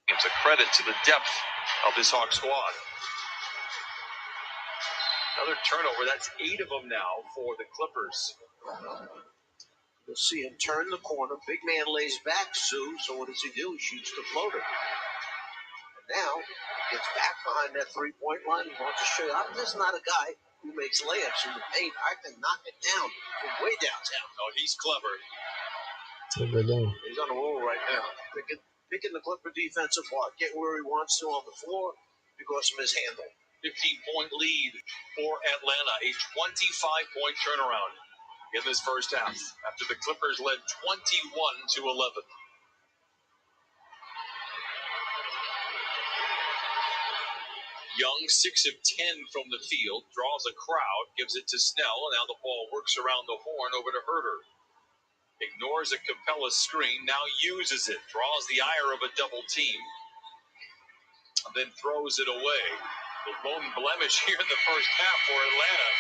It's a credit to the depth of this Hawk squad. Another turnover. That's 8 of them now for the Clippers. You'll see him turn the corner. Big man lays back, Sue. So what does he do? He shoots the floater. And now, gets back behind that three-point line. He wants to show you. I'm just not a guy who makes layups in the paint. I can knock it down from way downtown. Oh, he's clever. He's on a roll right now. Picking the Clipper defense apart. Getting where he wants to on the floor because of his handle. 15-point lead for Atlanta. A 25-point turnaround. in this first half after the Clippers led 21-11. Young, 6 of 10 from the field, draws a crowd, gives it to Snell, and now the ball works around the horn over to Herter. Ignores a Capella screen, now uses it, draws the ire of a double team, and then throws it away. The lone blemish here in the first half for Atlanta.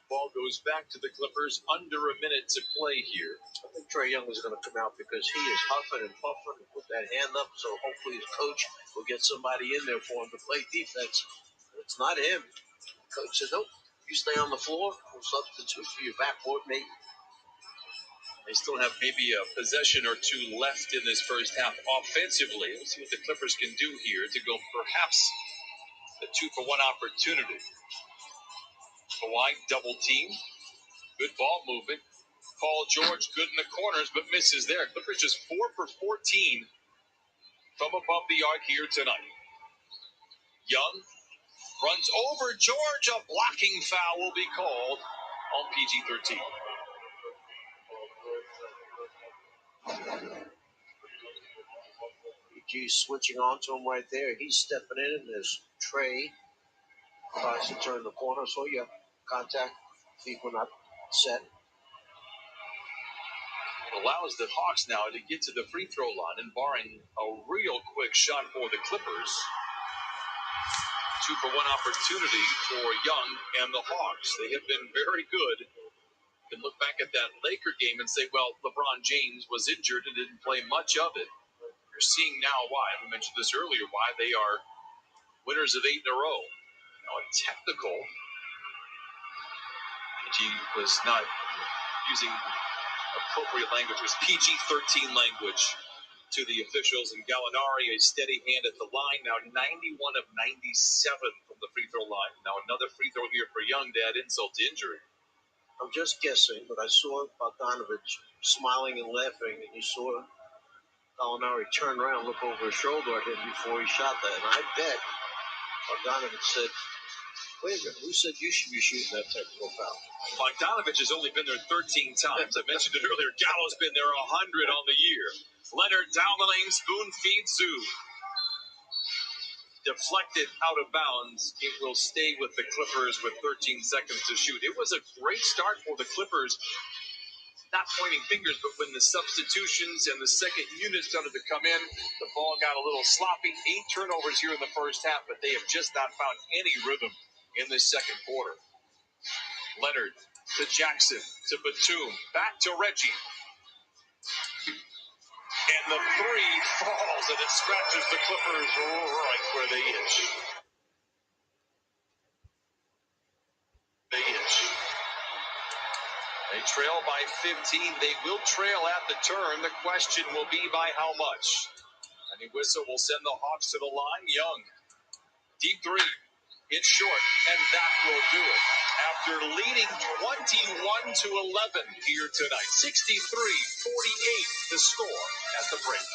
Ball goes back to the Clippers, under a minute to play here. I think Trae Young is going to come out because he is huffing and puffing and put that hand up, so hopefully his coach will get somebody in there for him to play defense. It's not him. Coach said, nope, you stay on the floor. We'll substitute for your backboard mate. They still have maybe a possession or two left in this first half offensively. Let's see what the Clippers can do here to go perhaps a 2-for-1 opportunity. Kawhi double team. Good ball movement. Paul George good in the corners, but misses there. Clippers just 4 for 14 from above the arc here tonight. Young runs over George. A blocking foul will be called on PG-13. PG switching on to him right there. He's stepping in, and there's Trae tries to turn the corner. So, yeah, contact. Feet were not set. Allows the Hawks now to get to the free throw line, and barring a real quick shot for the Clippers, 2-for-1 opportunity for Young and the Hawks. They have been very good. You can look back at that Laker game and say, well, LeBron James was injured and didn't play much of it. You're seeing now why. We mentioned this earlier, why they are winners of 8 in a row. Now, a technical, he was not using appropriate language, was PG-13 language to the officials, and Gallinari a steady hand at the line, now 91 of 97 from the free throw line. Now another free throw here for Young to add insult to injury. I'm just guessing, but I saw Bogdanovich smiling and laughing, and you saw Gallinari turn around, look over his shoulder at him before he shot that, and I bet Bogdanovich said, wait a minute, who said you should be shooting that technical foul? Bogdanovich has only been there 13 times. I mentioned it earlier. Gallo's been there 100 on the year. Leonard down the lane, spoon feeds Zoo. Deflected out of bounds. It will stay with the Clippers with 13 seconds to shoot. It was a great start for the Clippers. Not pointing fingers, but when the substitutions and the second unit started to come in, the ball got a little sloppy. 8 turnovers here in the first half, but they have just not found any rhythm in this second quarter. Leonard to Jackson to Batum, back to Reggie. And the three falls, and it scratches the Clippers right where they itch. They trail by 15. They will trail at the turn. The question will be by how much. Any whistle will send the Hawks to the line. Young, deep three. It's short, and that will do it. After leading 21-11 here tonight, 63-48 the score at the break.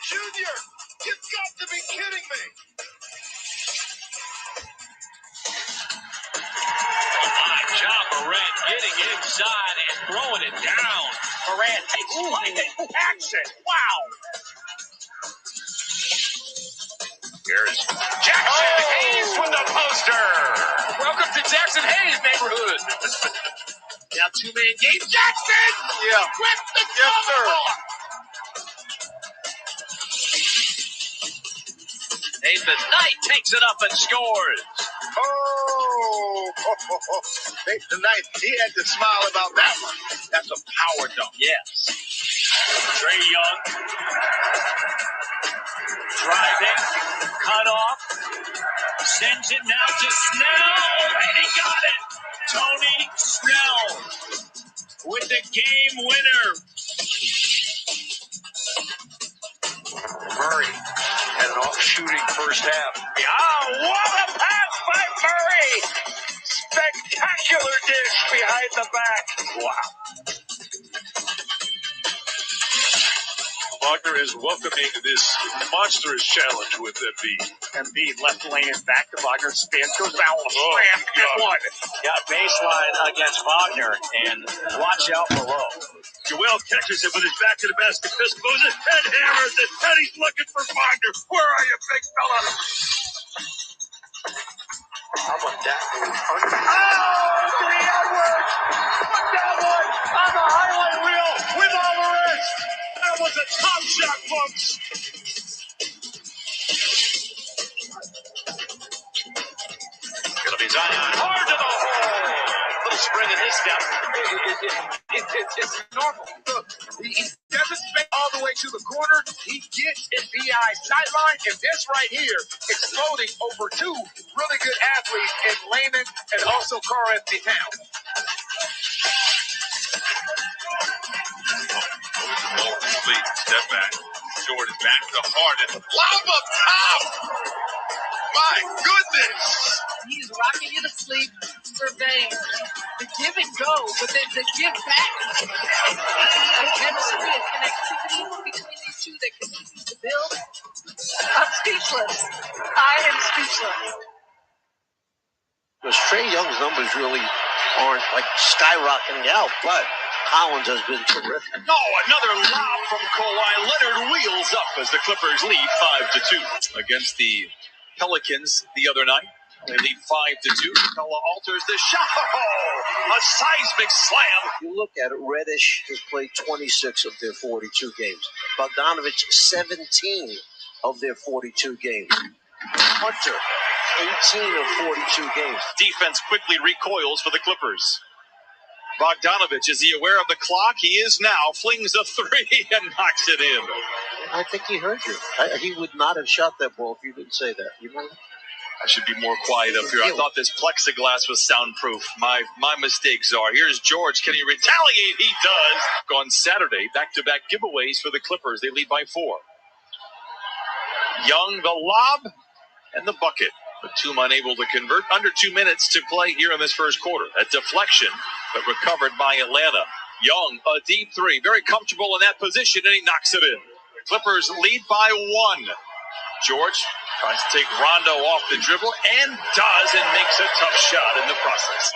Jr. You've got to be kidding me. Fine job, Morant, getting inside and throwing it down. Morant takes flight and action. Wow. Here's Jackson Hayes with the poster. Welcome to Jackson Hayes neighborhood. Now two-man game. Jackson! Yeah. With the tomahawk. Nathan Knight takes it up and scores. Oh, Nathan Knight, he had to smile about that one. That's a power dunk. Yes. Trae Young driving, cut off, sends it now to Snell, and he got it. Tony Snell with the game winner. Murray had an off-shooting first half. Oh, what a pass by Murray! Spectacular dish behind the back. Wow. Wagner is welcoming this monstrous challenge with Embiid. Embiid left lane back to Wagner, spins, goes down, slam, and one. Got baseline against Wagner, and watch out below. Joel catches it with his back to the basket, fist moves it, and hammers it, and he's looking for Wagner. Where are you, big fella? How about that move? Oh, three Edwards! Put that one on the highlight reel with Alvarez. That was a top shot, folks. Gonna be Zion hard to the hole. Little spring in his step. It's normal. Look, he doesn't spin all the way to the corner. He gets in BI's sideline, and this right here, exploding over two really good athletes in Layman and also Karl Anthony Towns. Step back. Jordan back to Harden. Lob up top. My goodness. He's rocking you to sleep, surveying the give and go, but then the give back. I've never seen a connectivity between these two that continues to build. I'm speechless. I am speechless. Because Trae Young's numbers really aren't like skyrocketing out, but Collins has been terrific. Oh, another lob from Kawhi Leonard wheels up as the Clippers lead 5-2 against the Pelicans the other night. They lead 5-2. Capella alters the shot. Oh, a seismic slam. You look at it, Reddish has played 26 of their 42 games. Bogdanovich, 17 of their 42 games. Hunter, 18 of 42 games. Defense quickly recoils for the Clippers. Bogdanovich, is he aware of the clock? He is now. Flings a three and knocks it in. I think he heard you. He would not have shot that ball if you didn't say that. You know? I should be more quiet up here. I thought this plexiglass was soundproof. My mistake, Czar. Here's George. Can he retaliate? He does. On Saturday, back-to-back giveaways for the Clippers. They lead by 4. Young, the lob, and the bucket. Batum unable to convert. Under 2 minutes to play here in this first quarter. A deflection, but recovered by Atlanta. Young, a deep three. Very comfortable in that position, and he knocks it in. The Clippers lead by 1. George tries to take Rondo off the dribble and does, and makes a tough shot in the process.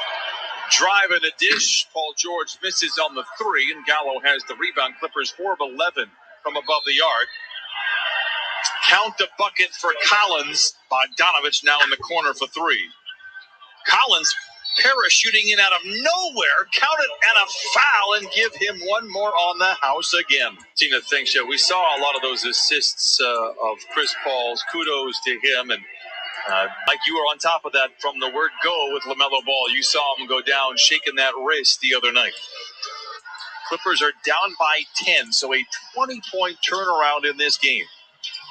Drive and a dish. Paul George misses on the 3, and Gallo has the rebound. Clippers 4 of 11 from above the arc. Count the bucket for Collins. Bogdanovich now in the corner for 3. Collins parachuting in out of nowhere. Count it and a foul, and give him one more on the house again. Tina thinks we saw a lot of those assists of Chris Paul's. Kudos to him. And like you were on top of that from the word go with LaMelo Ball. You saw him go down shaking that wrist the other night. Clippers are down by 10, so a 20-point turnaround in this game.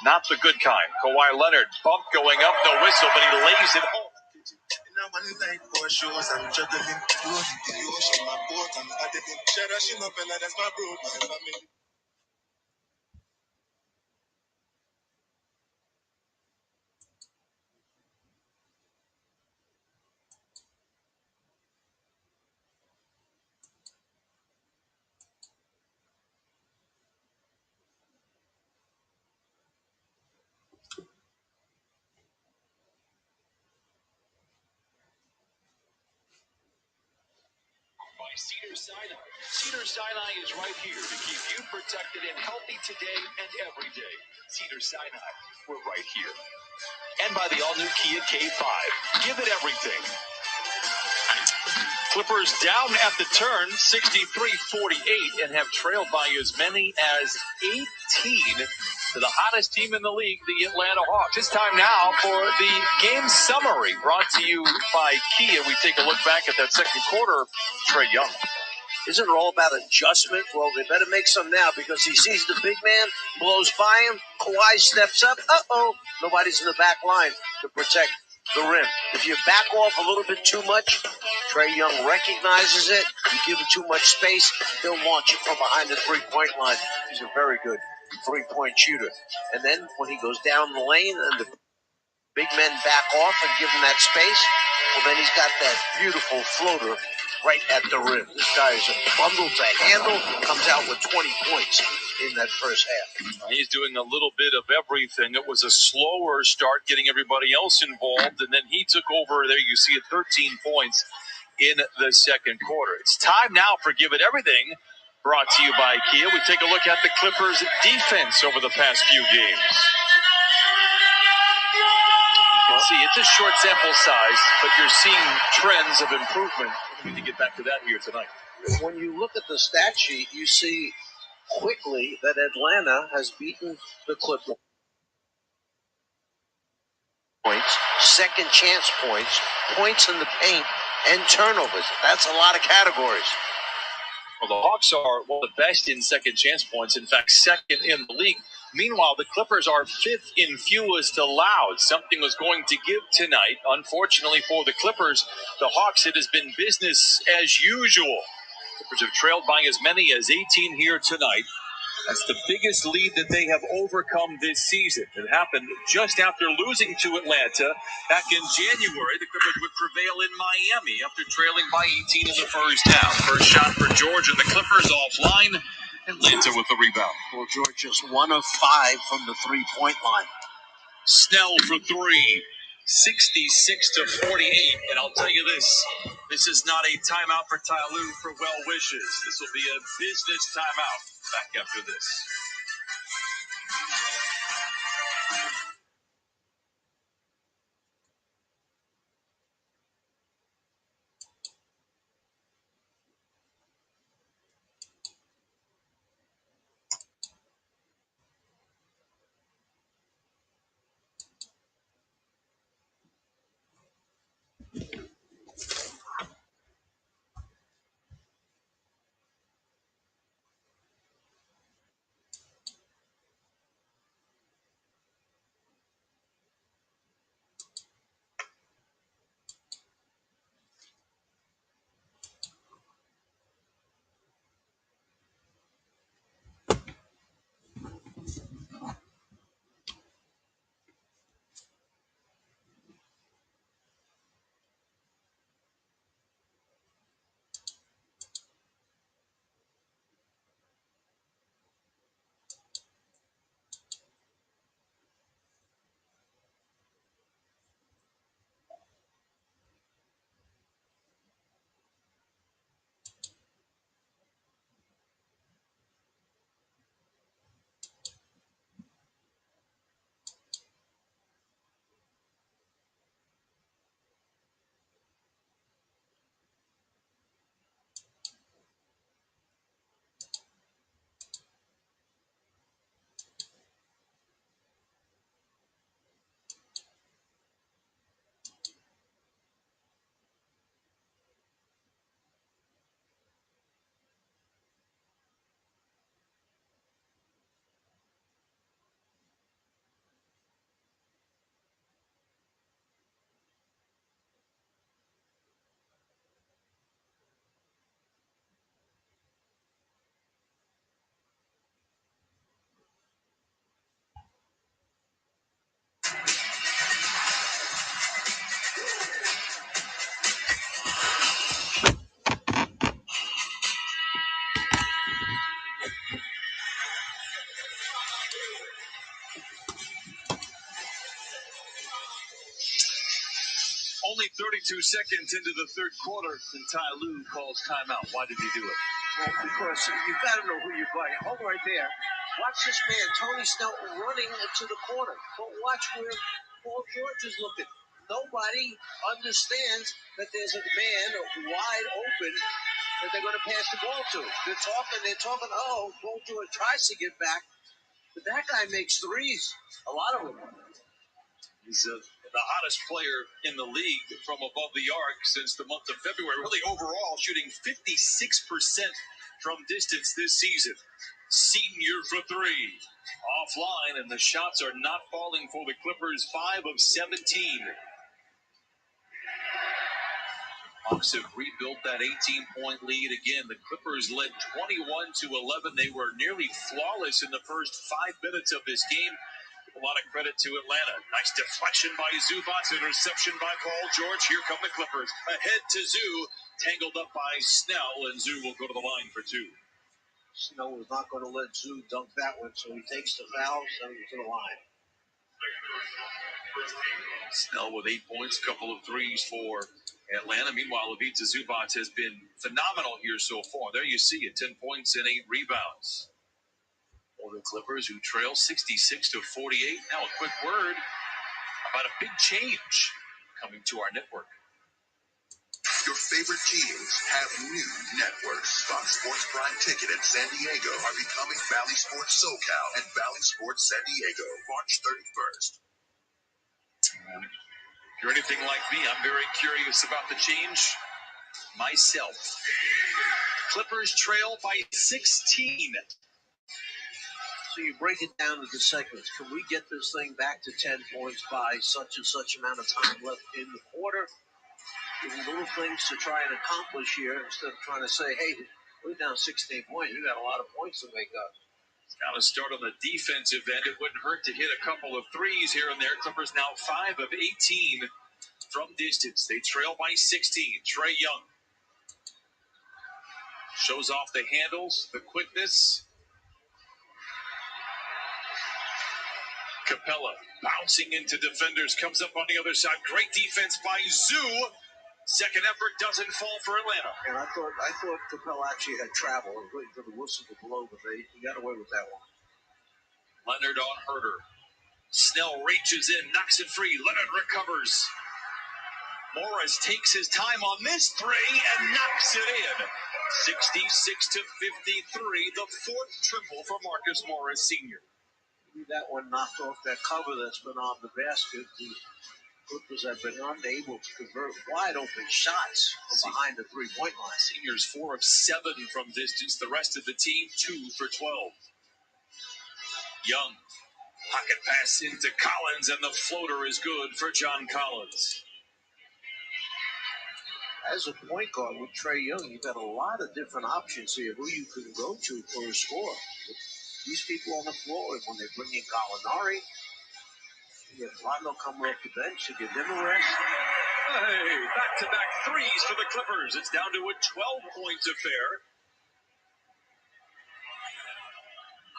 Not the good kind. Kawhi Leonard, bump going up, no whistle, but he lays it home. Cedar-Sinai. Cedar-Sinai is right here to keep you protected and healthy today and every day. Cedar-Sinai, we're right here. And by the all-new Kia K5. Give it everything. Clippers down at the turn, 63-48, and have trailed by as many as 18 to the hottest team in the league, the Atlanta Hawks. It's time now for the game summary brought to you by Kia. We take a look back at that second quarter. Trae Young. Isn't it all about adjustment? Well, they better make some now because he sees the big man, blows by him, Kawhi steps up. Nobody's in the back line to protect the rim. If you back off a little bit too much, Trae Young recognizes it. You give him too much space, he'll launch it from behind the three-point line. He's a very good three-point shooter. And then when he goes down the lane and the big men back off and give him that space, well, then he's got that beautiful floater right at the rim. This guy is a bundle to handle, comes out with 20 points in that first half. He's doing a little bit of everything. It was a slower start getting everybody else involved, and then he took over. There you see it, 13 points in the second quarter. It's time now for Give It Everything, brought to you by Kia. We take a look at the Clippers' defense over the past few games. You can see it's a short sample size, but you're seeing trends of improvement. We need to get back to that here tonight. When you look at the stat sheet, you see quickly that Atlanta has beaten the Clippers. Points, second chance points, points in the paint, and turnovers. That's a lot of categories. Well, the Hawks are one of the best in second chance points. In fact, second in the league. Meanwhile, the Clippers are fifth in fewest allowed. Something was going to give tonight. Unfortunately for the Clippers, the Hawks, it has been business as usual. Clippers have trailed by as many as 18 here tonight. That's the biggest lead that they have overcome this season. It happened just after losing to Atlanta back in January. The Clippers would prevail in Miami after trailing by 18 in the first half. First shot for George and the Clippers offline. Atlanta with the rebound. Well, George just 1 of 5 from the three-point line. Snell for three. 66-48. And I'll tell you this is not a timeout for Ty Lue for well wishes. This will be a business timeout back after this. Only 32 seconds into the third quarter, and Ty Lue calls timeout. Why did he do it? Well, because you've got to know who you're playing. Hold right there. Watch this man, Tony Snell, running to the corner. But watch where Paul George is looking. Nobody understands that there's a man wide open that they're going to pass the ball to. They're talking, oh, Paul George tries to get back, but that guy makes threes, a lot of them. He's the hottest player in the league from above the arc since the month of February. Really, overall, shooting 56% from distance this season. Senior for three. Offline, and the shots are not falling for the Clippers. 5 of 17. Hawks have rebuilt that 18-point lead again. The Clippers led 21-11. They were nearly flawless in the first 5 minutes of this game. A lot of credit to Atlanta. Nice deflection by Zubac. Interception by Paul George. Here come the Clippers. Ahead to Zoo. Tangled up by Snell, and Zoo will go to the line for 2. Snell was not going to let Zoo dunk that one, so he takes the foul, sends it to the line. Snell with 8 points, couple of threes for Atlanta. Meanwhile, Ivica Zubac has been phenomenal here so far. There you see it, 10 points and 8 rebounds. For the Clippers, who trail 66-48. Now a quick word about a big change coming to our network. Your favorite teams have new networks. Fox Sports Prime Ticket in San Diego are becoming Valley Sports SoCal and Valley Sports San Diego, March 31st. If you're anything like me, I'm very curious about the change myself. Clippers trail by 16. So you break it down into segments. Can we get this thing back to 10 points by such and such amount of time left in the quarter? There's little things to try and accomplish here instead of trying to say, hey, we're down 16 points. We got a lot of points to make up. Got to start on the defensive end. It wouldn't hurt to hit a couple of threes here and there. Clippers now 5 of 18 from distance. They trail by 16. Trae Young shows off the handles, the quickness. Capella bouncing into defenders, comes up on the other side. Great defense by Zoo. Second effort doesn't fall for Atlanta. And I thought Capella actually had travel. I was waiting for the whistle to blow, but he got away with that one. Leonard on Herter. Snell reaches in, knocks it free. Leonard recovers. Morris takes his time on this three and knocks it in. 66-53, the fourth triple for Marcus Morris Sr. That one knocked off that cover that's been on the basket. The Clippers have been unable to convert wide open shots from behind the three-point line. Seniors 4 of 7 from distance. The rest of the team 2 for 12. Young, pocket pass into Collins, and the floater is good for John Collins. As a point guard with Trae Young, you've got a lot of different options here who you can go to for a score. These people on the floor, when they bring in Gallinari, you have Rondo coming off the bench to give them a rest. Hey, back-to-back threes for the Clippers. It's down to a 12-point affair.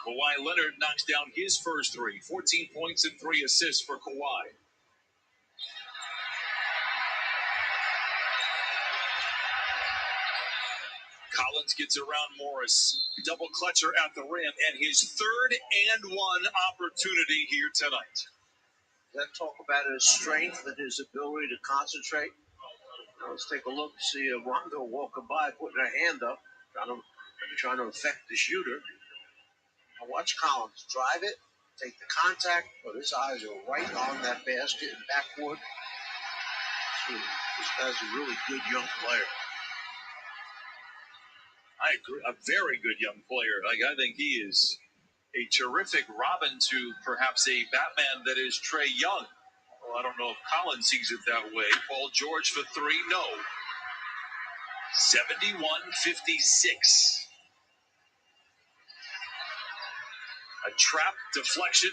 Kawhi Leonard knocks down his first three. 14 points and 3 assists for Kawhi. Collins gets around Morris. Double clutcher at the rim, and his third and one opportunity here tonight. Let's talk about his strength and his ability to concentrate. Now let's take a look and see Rondo walking by, putting her hand up, trying to affect the shooter. Now watch Collins drive it, take the contact, but his eyes are right on that basket and backboard. This guy's a really good young player. I agree. A very good young player. I think he is a terrific Robin to perhaps a Batman that is Trae Young. Well, I don't know if Collins sees it that way. Paul George for 3, no. 71-56. A trap deflection.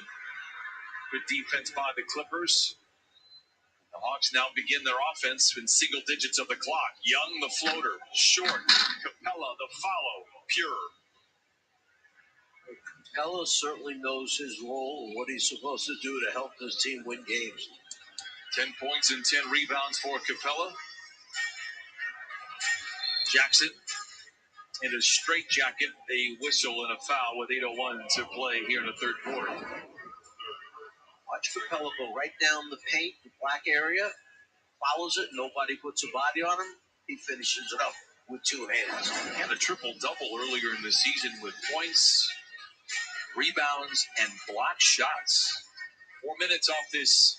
Good defense by the Clippers. The Hawks now begin their offense in single digits of the clock. Young, the floater. Short. Capella, the follow. Pure. Capella certainly knows his role and what he's supposed to do to help this team win games. 10 points and 10 rebounds for Capella. Jackson in a straitjacket, a whistle and a foul with 8:01 to play here in the third quarter. Watch Capella go right down the paint, the black area, follows it, nobody puts a body on him. He finishes it up with two hands. And a triple-double earlier in the season with points, rebounds, and block shots. 4 minutes off this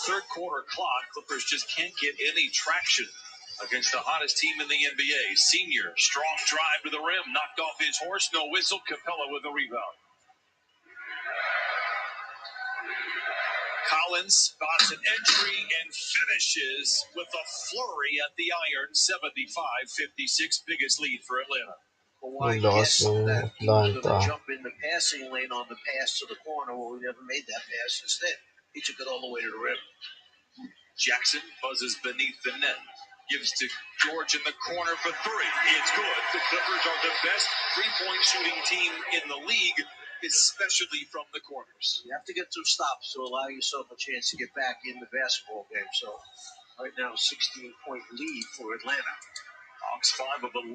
third quarter clock. Clippers just can't get any traction against the hottest team in the NBA. Senior, strong drive to the rim, knocked off his horse, no whistle. Capella with a rebound. Collins spots an entry and finishes with a flurry at the iron. 75-56, biggest lead for Atlanta. Well, I Lakas guess ng that he was going to Atlanta. jump in the passing lane on the pass to the corner. Well, we never made that pass instead. He took it all the way to the rim. Jackson buzzes beneath the net. Gives to George in the corner for three. It's good. The Clippers are the best three-point shooting team in the league, especially from the corners. You have to get some stops to allow yourself a chance to get back in the basketball game. So right now, 16-point lead for Atlanta. Hawks 5 of 11.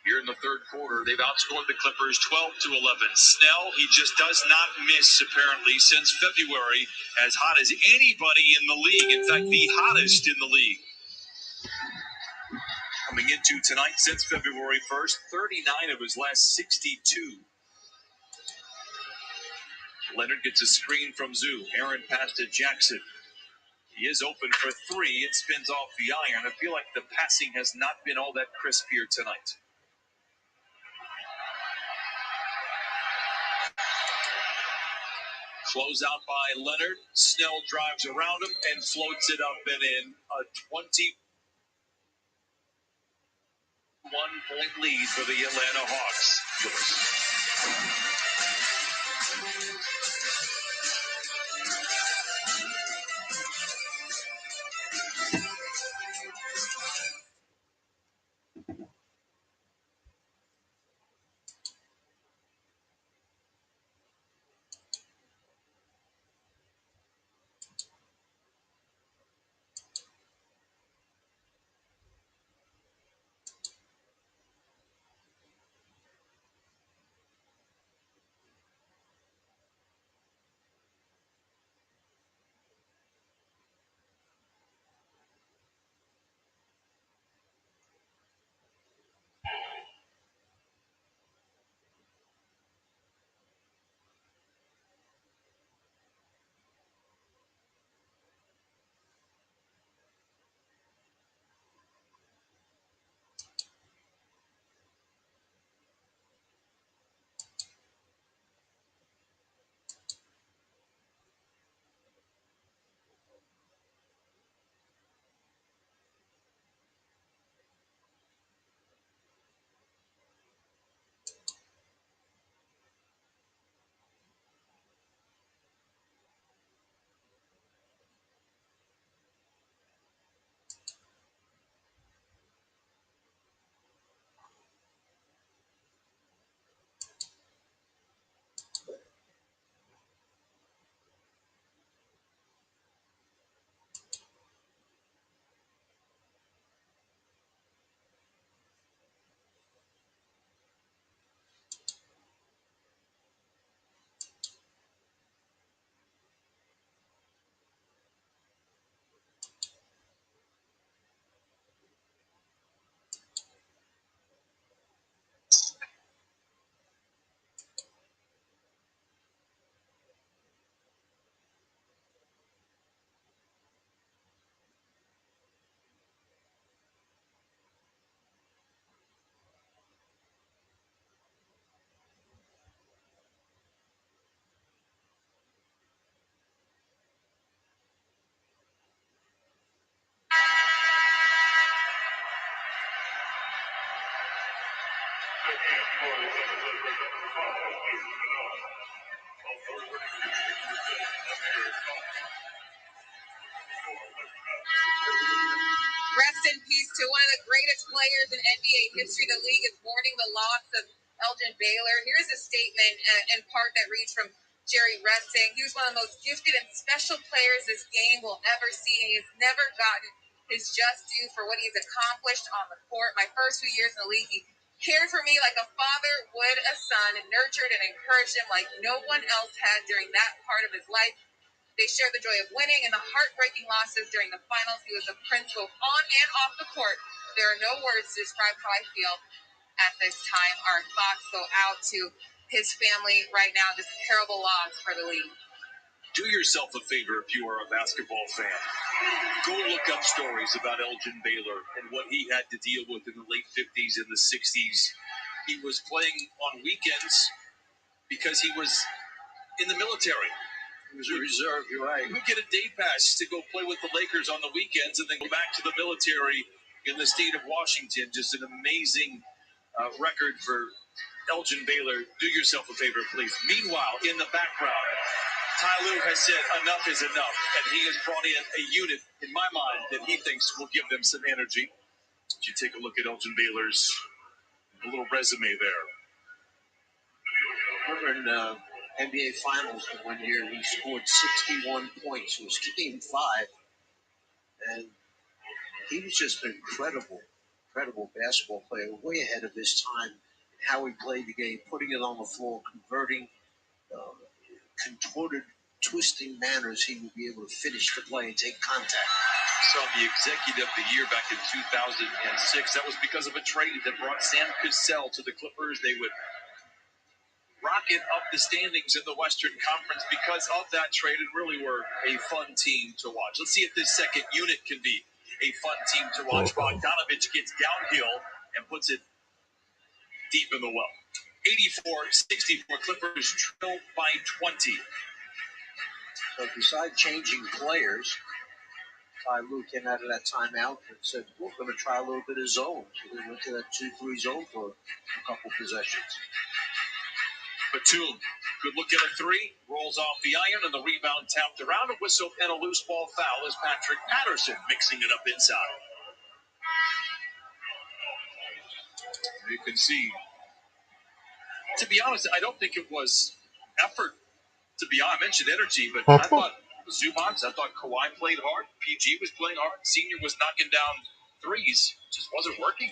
Here in the third quarter, they've outscored the Clippers 12-11. Snell, he just does not miss, apparently, since February. As hot as anybody in the league. In fact, the hottest in the league. Coming into tonight since February 1st, 39 of his last 62. Leonard gets a screen from Zoo. Aaron pass to Jackson. He is open for three. It spins off the iron. I feel like the passing has not been all that crisp here tonight. Close out by Leonard. Snell drives around him and floats it up and in. A 21-point lead for the Atlanta Hawks. Rest in peace to one of the greatest players in NBA history. The league is mourning the loss of Elgin Baylor. Here's a statement in part that reads from Jerry resting. He was one of the most gifted and special players this game will ever see. He has never gotten his just due for what he's accomplished on the court. My first few years in the league, he cared for me like a father would a son and nurtured and encouraged him like no one else had during that part of his life. They shared the joy of winning and the heartbreaking losses during the finals. He was a prince both on and off the court. There are no words to describe how I feel at this time. Our thoughts go out to his family right now. Just terrible loss for the league. Do yourself a favor if you are a basketball fan. Go look up stories about Elgin Baylor and what he had to deal with in the late 50s and the 60s. He was playing on weekends because he was in the military. He was a reserve, you're right. He would get a day pass to go play with the Lakers on the weekends and then go back to the military in the state of Washington. Just an amazing record for Elgin Baylor. Do yourself a favor, please. Meanwhile, in the background, Ty Lue has said enough is enough, and he has brought in a unit, in my mind, that he thinks will give them some energy. If you take a look at Elgin Baylor's little resume there. Remember in NBA Finals the one year, he scored 61 points. It was Game 5, and he was just an incredible basketball player, way ahead of his time. How he played the game, putting it on the floor, converting, contorted, twisting manners, he would be able to finish the play and take contact. Saw the Executive of the Year back in 2006. That was because of a trade that brought Sam Cassell to the Clippers. They would rocket up the standings in the Western Conference because of that trade, and really were a fun team to watch. Let's see if this second unit can be a fun team to watch. Bogdanovich gets downhill and puts it deep in the well. 84-64, Clippers trail by 20. So besides changing players, Ty Lue came out of that timeout and said, we're going to try a little bit of zone. So they went to that 2-3 zone for a couple possessions. Batum, good look at a three, rolls off the iron, and the rebound tapped around, a whistle and a loose ball foul as Patrick Patterson mixing it up inside. You can see, to be honest, I don't think it was effort. To be honest, I mentioned energy, but I thought Zubats, I thought Kawhi played hard. PG was playing hard. Senior was knocking down threes. Just wasn't working.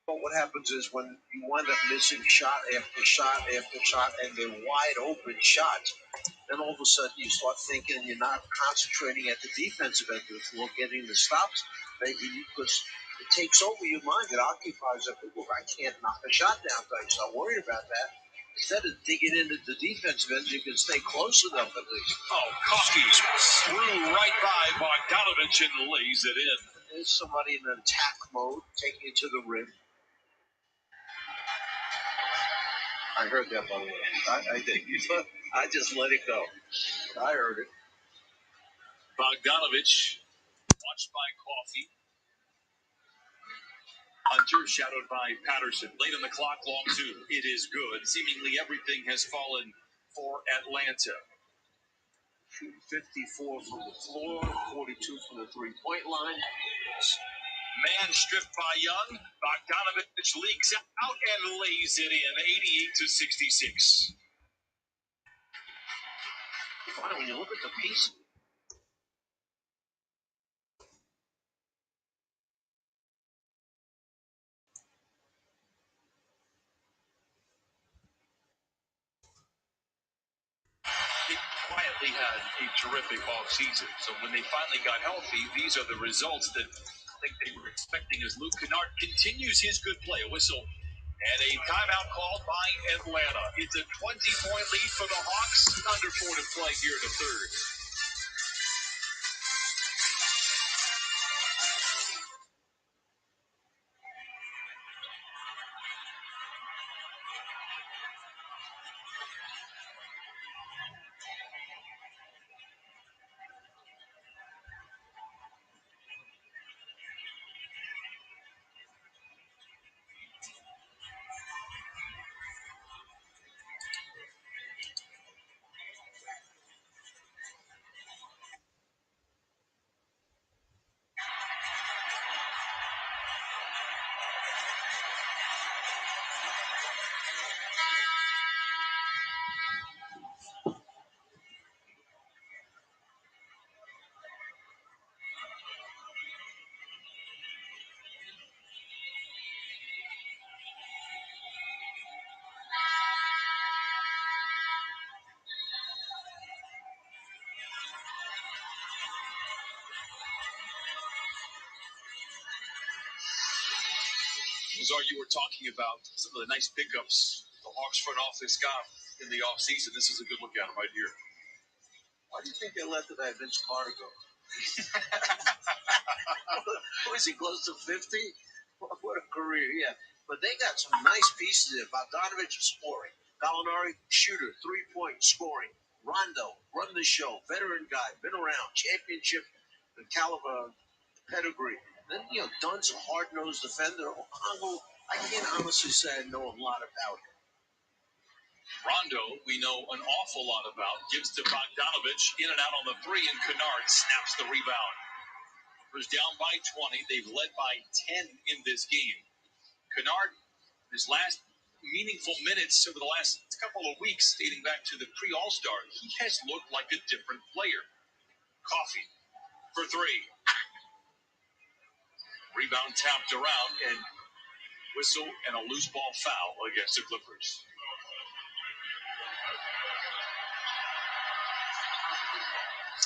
But what happens is when you wind up missing shot after shot after shot, and they're wide open shots, then all of a sudden you start thinking you're not concentrating at the defensive end of the floor, getting the stops, maybe because it takes over your mind. It occupies it. Well, I can't knock a shot down, so I'm not worried about that. Instead of digging into the defensive end, you can stay close enough at least. Oh, Coffee threw right by Bogdanovich and lays it in. There's somebody in an attack mode, taking it to the rim. I heard that, by the way. I did. I just let it go. I heard it. Bogdanovich, watched by Coffee. Hunter, shadowed by Patterson. Late on the clock, long two. It is good. Seemingly everything has fallen for Atlanta. Shoot 54 from the floor, 42 from the three-point line. Man stripped by Young. Bogdanovich leaks out and lays it in, 88-66. Finally, when you look at the piece. They quietly had a terrific offseason. So when they finally got healthy, these are the results that I think they were expecting as Luke Kennard continues his good play. A whistle and a timeout called by Atlanta. It's a 20-point lead for the Hawks. Under 4 to play here in the third. Lazar, you were talking about some of the nice pickups the Hawks front office got in the offseason. This is a good look at them right here. Why do you think they let the guy Vince Carter go? Was he close to 50? What a career, yeah. But they got some nice pieces there. Bogdanovich scoring. Gallinari, shooter, three-point scoring. Rondo, run the show. Veteran guy, been around. Championship caliber pedigree. Then, Dunn's a hard-nosed defender. Okongo, I can't honestly say I know a lot about him. Rondo, we know an awful lot about. Gives to Bogdanovich, in and out on the three, and Kennard snaps the rebound. Was down by 20. They've led by 10 in this game. Kennard, his last meaningful minutes over the last couple of weeks, dating back to the pre-All-Star, he has looked like a different player. Coffee for three. Rebound tapped around, and whistle and a loose ball foul against the Clippers.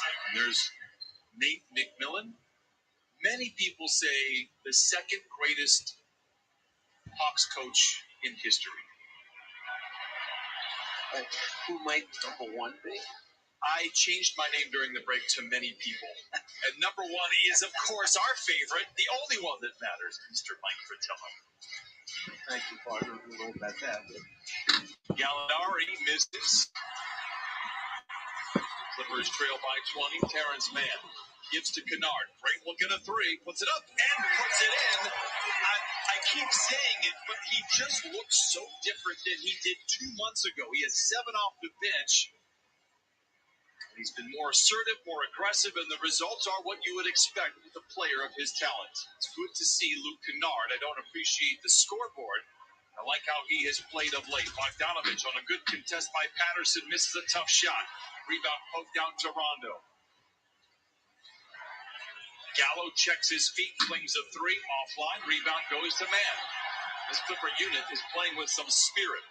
And there's Nate McMillan. Many people say the second greatest Hawks coach in history. Who might number one be? I changed my name during the break to many people. And number one is, of course, our favorite, the only one that matters, Mr. Mike Fratello. Thank you, partner. We know about that. Gallinari misses. Clippers trail by 20. Terrence Mann gives to Kennard. Great look at a three. Puts it up and puts it in. I keep saying it, but he just looks so different than he did 2 months ago. He has 7 off the bench. He's been more assertive, more aggressive, and the results are what you would expect with a player of his talent. It's good to see Luke Kennard. I don't appreciate the scoreboard. I like how he has played of late. Bogdanovich on a good contest by Patterson. Misses a tough shot. Rebound poked out to Rondo. Gallo checks his feet, flings a three. Offline. Rebound goes to Mann. This Clipper unit is playing with some spirit.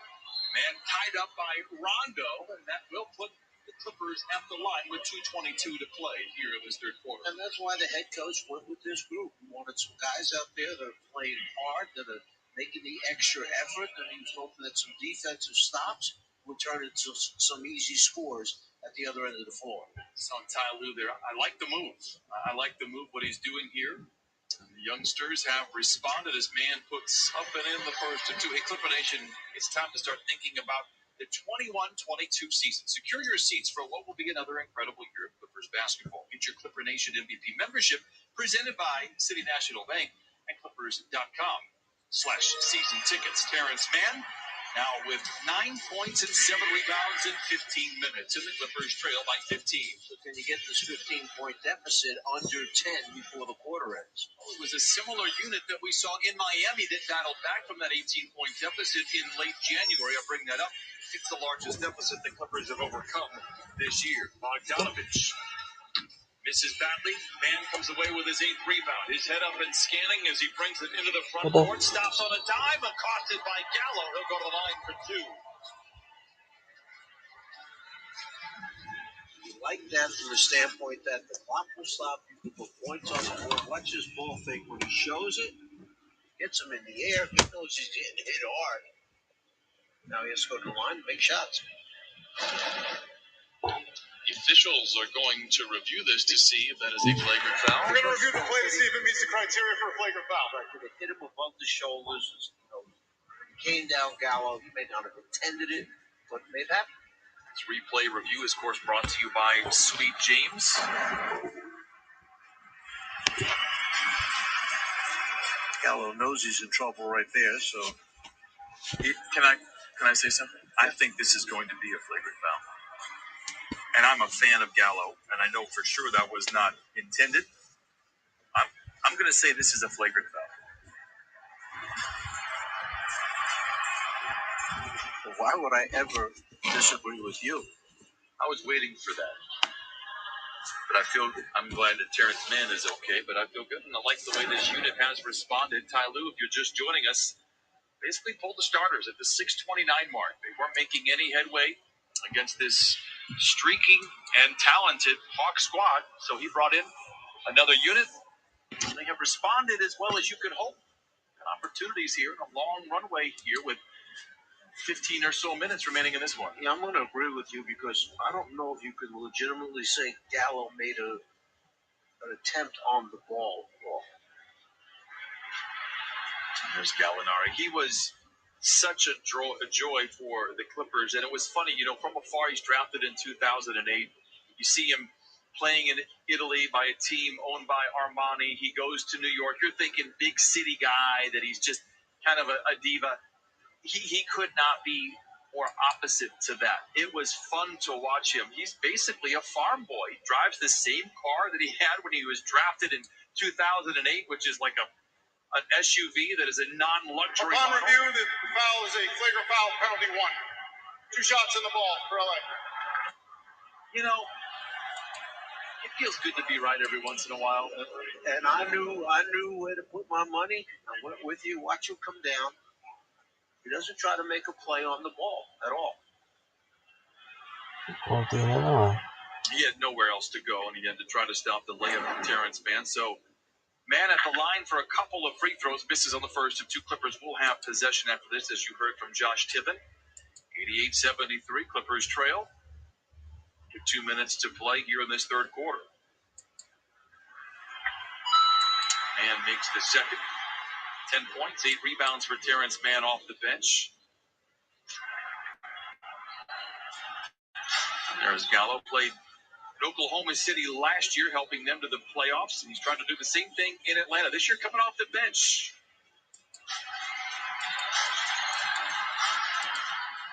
Mann tied up by Rondo, and that will put the Clippers at the line with 2:22 to play here in this third quarter. And that's why the head coach went with this group. He wanted some guys out there that are playing hard, that are making the extra effort, and he was hoping that some defensive stops would turn into some easy scores at the other end of the floor. So Ty Lue there, I like the move. I like the move, what he's doing here. The youngsters have responded as Mann puts up and in the first of two. Hey, Clipper Nation, it's time to start thinking about the 21-22 season. Secure your seats for what will be another incredible year of Clippers basketball. Get your Clipper Nation MVP membership presented by City National Bank and Clippers.com/season tickets. Terrence Mann now with 9 points and 7 rebounds in 15 minutes. And the Clippers trail by 15. So can you get this 15-point deficit under 10 before the quarter ends? It was a similar unit that we saw in Miami that battled back from that 18-point deficit in late January. I'll bring that up. It's the largest deficit the Clippers have overcome this year. Bogdanovich misses badly. Mann comes away with his 8th rebound. His head up and scanning as he brings it into the front court. Stops on a dime, accosted by Gallo. He'll go to the line for 2. You like that from the standpoint that the clock will stop. You can put points on the board. Watch his ball fake. When he shows it, gets him in the air. He knows he's getting hit hard. Now he has to go to the line and make shots. The officials are going to review this to see if that is a flagrant foul. We're going to review the play to see if it meets the criteria for a flagrant foul. They hit him above the shoulders. Came down Gallo. He may not have intended it, but it may have happened. This replay review is, of course, brought to you by Sweet James. Gallo knows he's in trouble right there, so. Can I say something? I think this is going to be a flagrant foul. And I'm a fan of Gallo, and I know for sure that was not intended. I'm going to say this is a flagrant foul. Well, why would I ever disagree with you? I was waiting for that. But I'm glad that Terrence Mann is okay, but I feel good, and I like the way this unit has responded. Ty Lue, if you're just joining us, basically pulled the starters at the 6:29 mark. They weren't making any headway against this streaking and talented Hawk squad, so he brought in another unit. They have responded as well as you could hope. Opportunities here, a long runway here with 15 or so minutes remaining in this one. Yeah, I'm going to agree with you because I don't know if you can legitimately say Gallo made an attempt on the ball. There's Gallinari. He was such a joy for the Clippers, and it was funny, you know, from afar, he's drafted in 2008. You see him playing in Italy by a team owned by Armani. He goes to New York. You're thinking big city guy, that he's just kind of a diva. He could not be more opposite to that. It was fun to watch him. He's basically a farm boy. He drives the same car that he had when he was drafted in 2008, which is like an SUV that is a non-luxury Upon model. review, the foul is a flagrant foul, penalty 1. 2 shots in the ball for LA. You know, it feels good to be right every once in a while. And I knew where to put my money. I went with you. Watch him come down. He doesn't try to make a play on the ball at all. Konti na lang ah. He had nowhere else to go, and he had to try to stop the layup from Terrence Mann. So, Mann at the line for a couple of free throws, misses on the first of two. Clippers will have possession after this, as you heard from Josh Tibbin. 88-73, Clippers trail. With 2 minutes to play here in this third quarter. Mann makes the second. 10 points, 8 rebounds for Terrence Mann off the bench. There's Gallo, played in Oklahoma City last year, helping them to the playoffs, and he's trying to do the same thing in Atlanta this year, coming off the bench.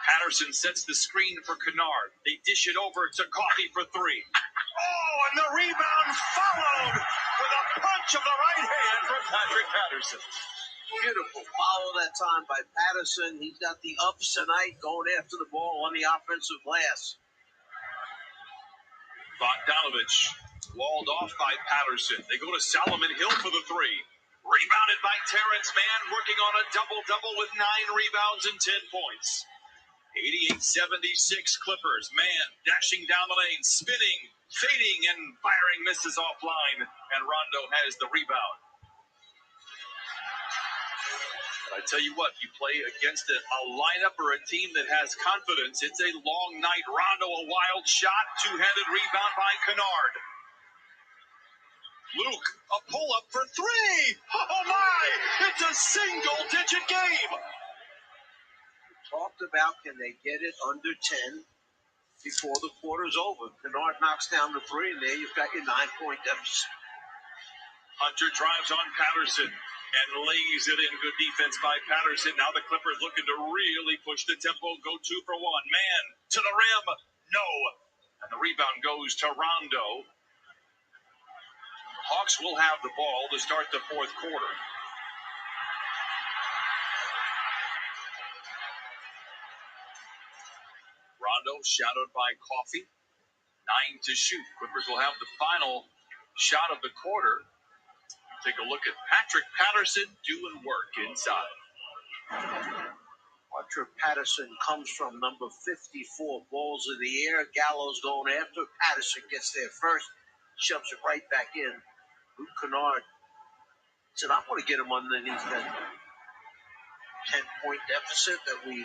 Patterson sets the screen for Kennard. They dish it over to Coffey for 3. Oh, and the rebound followed with a punch of the right hand from Patrick Patterson. Beautiful follow that time by Patterson. He's got the ups tonight going after the ball on the offensive glass. Bogdanovich walled off by Patterson. They go to Solomon Hill for the 3. Rebounded by Terrence Mann, working on a double-double with 9 rebounds and 10 points. 88-76 Clippers. Mann dashing down the lane, spinning, fading, and firing misses offline. And Rondo has the rebound. But I tell you what, you play against a lineup or a team that has confidence. It's a long night. Rondo, a wild shot, two-handed rebound by Kennard. Luke, a pull-up for 3. Oh my! It's a single-digit game. Talked about, can they get it under 10 before the quarter's over? Kennard knocks down the 3, and there you've got your 9-point deficit. Hunter drives on Patterson and lays it in. Good defense by Patterson. Now the Clippers looking to really push the tempo, go 2 for 1. Mann to the rim. No. And the rebound goes to Rondo. Hawks will have the ball to start the fourth quarter. Rondo shadowed by Coffey. 9 to shoot. Clippers will have the final shot of the quarter. Take a look at Patrick Patterson doing work inside. Patrick Patterson comes from number 54, balls in the air. Gallo's going after. Patterson gets there first, shoves it right back in. Luke Kennard said, I'm going to get him underneath that 10-point deficit that we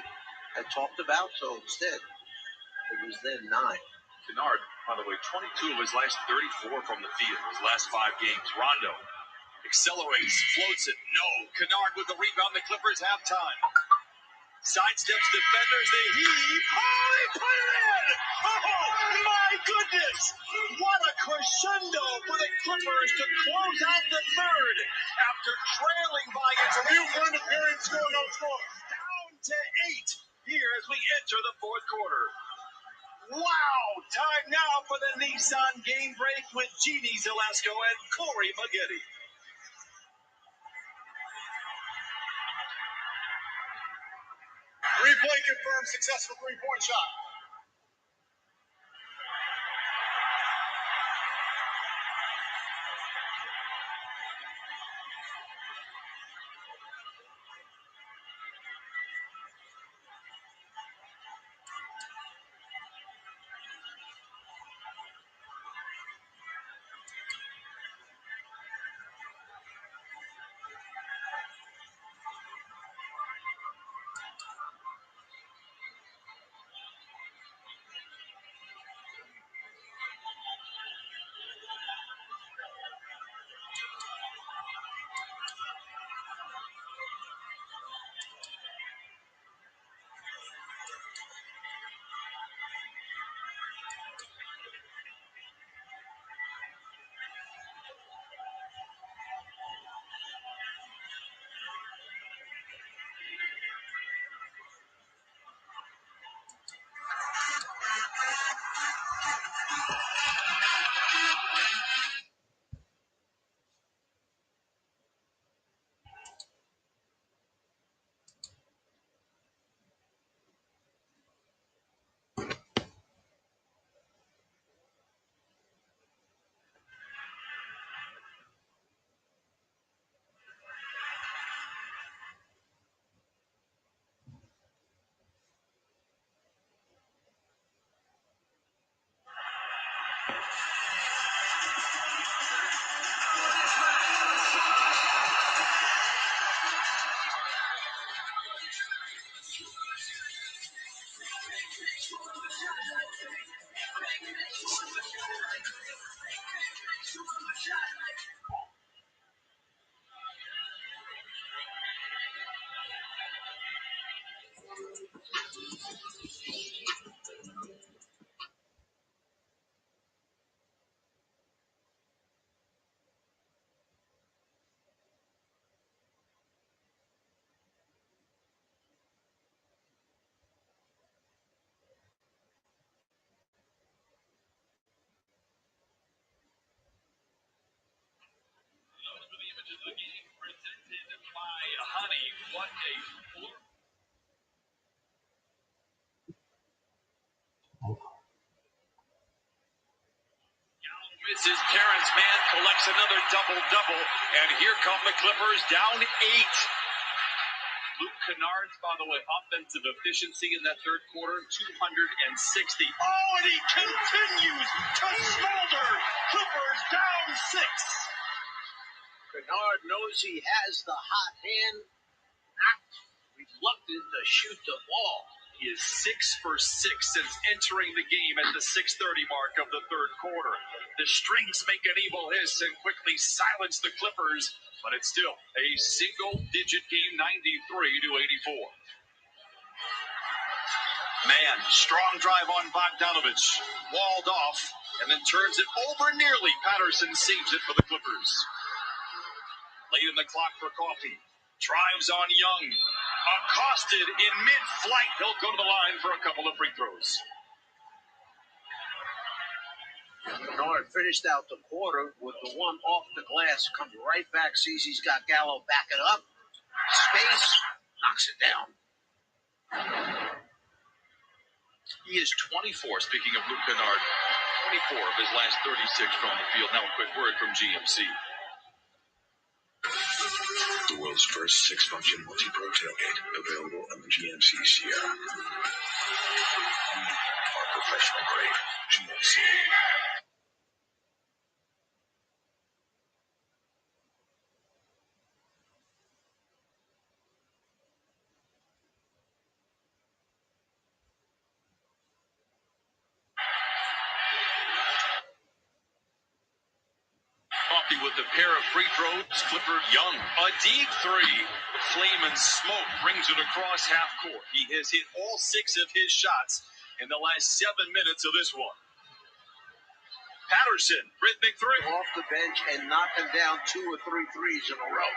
had talked about. So instead, it was then 9. Kennard, by the way, 22 of his last 34 from the field, his last 5 games. Rondo accelerates, floats it. No. Kennard with the rebound. The Clippers have time. Sidesteps defenders. They heave. Oh, they put it in! Oh, my goodness! What a crescendo for the Clippers to close out the third after trailing by Review for interference, score, no score. down to 8 here as we enter the fourth quarter. Wow! Time now for the Nissan game break with Jeannie Zalesko and Corey Maggette. Replay confirms successful 3-point shot. Misses Terrence Mann, collects another double-double, and here come the Clippers down 8. Luke Kennard's, by the way, offensive efficiency in that third quarter, 260. Oh, and he continues to smolder. Clippers down 6. Kennard knows he has the hot hand, not reluctant to shoot the ball. He is 6 for 6 since entering the game at the 6:30 mark of the third quarter. The Strings make an evil hiss and quickly silence the Clippers, but it's still a single-digit game, 93-84. Man, strong drive on Bogdanovich, walled off, and then turns it over nearly. Patterson saves it for the Clippers. Late in the clock for Coffee. Drives on Young. Accosted in mid-flight. He'll go to the line for a couple of free throws. Kennard finished out the quarter with the one off the glass. Comes right back, sees he's got Gallo backing up. Space, knocks it down. He is 24, speaking of Luke Kennard. 24 of his last 36 from the field. Now a quick word from GMC. The world's first 6-function multi-pro tailgate, available on the GMC Sierra. We are professional grade. GMC. Coffee with a pair of free throws. Clipper Young, a deep 3. Flame and smoke brings it across half court. He has hit all 6 of his shots in the last 7 minutes of this one. Patterson, rhythmic 3. Off the bench and knocking down 2 or 3 threes in a row.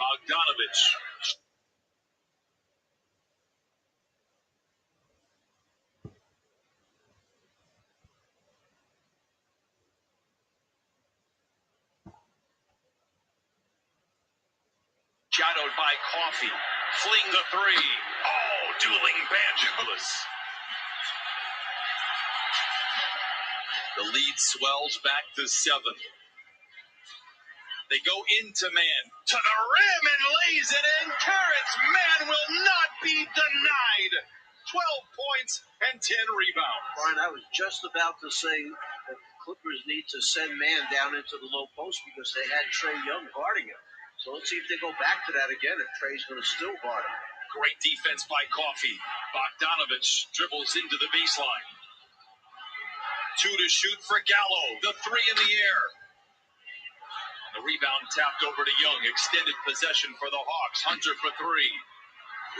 Bogdanovich. Shadowed by Coffee. Fling the 3. Oh, dueling banjos. The lead swells back to 7. They go into Man. To the rim and lays it in. Carrots. Man will not be denied. 12 points and 10 rebounds. Brian, I was just about to say that the Clippers need to send Man down into the low post because they had Trae Young guarding him. So let's see if they go back to that again if Trae's going to still guard him. Great defense by Coffee. Bogdanovich dribbles into the baseline. 2 to shoot for Gallo. The 3 in the air. The rebound tapped over to Young. Extended possession for the Hawks. Hunter for 3.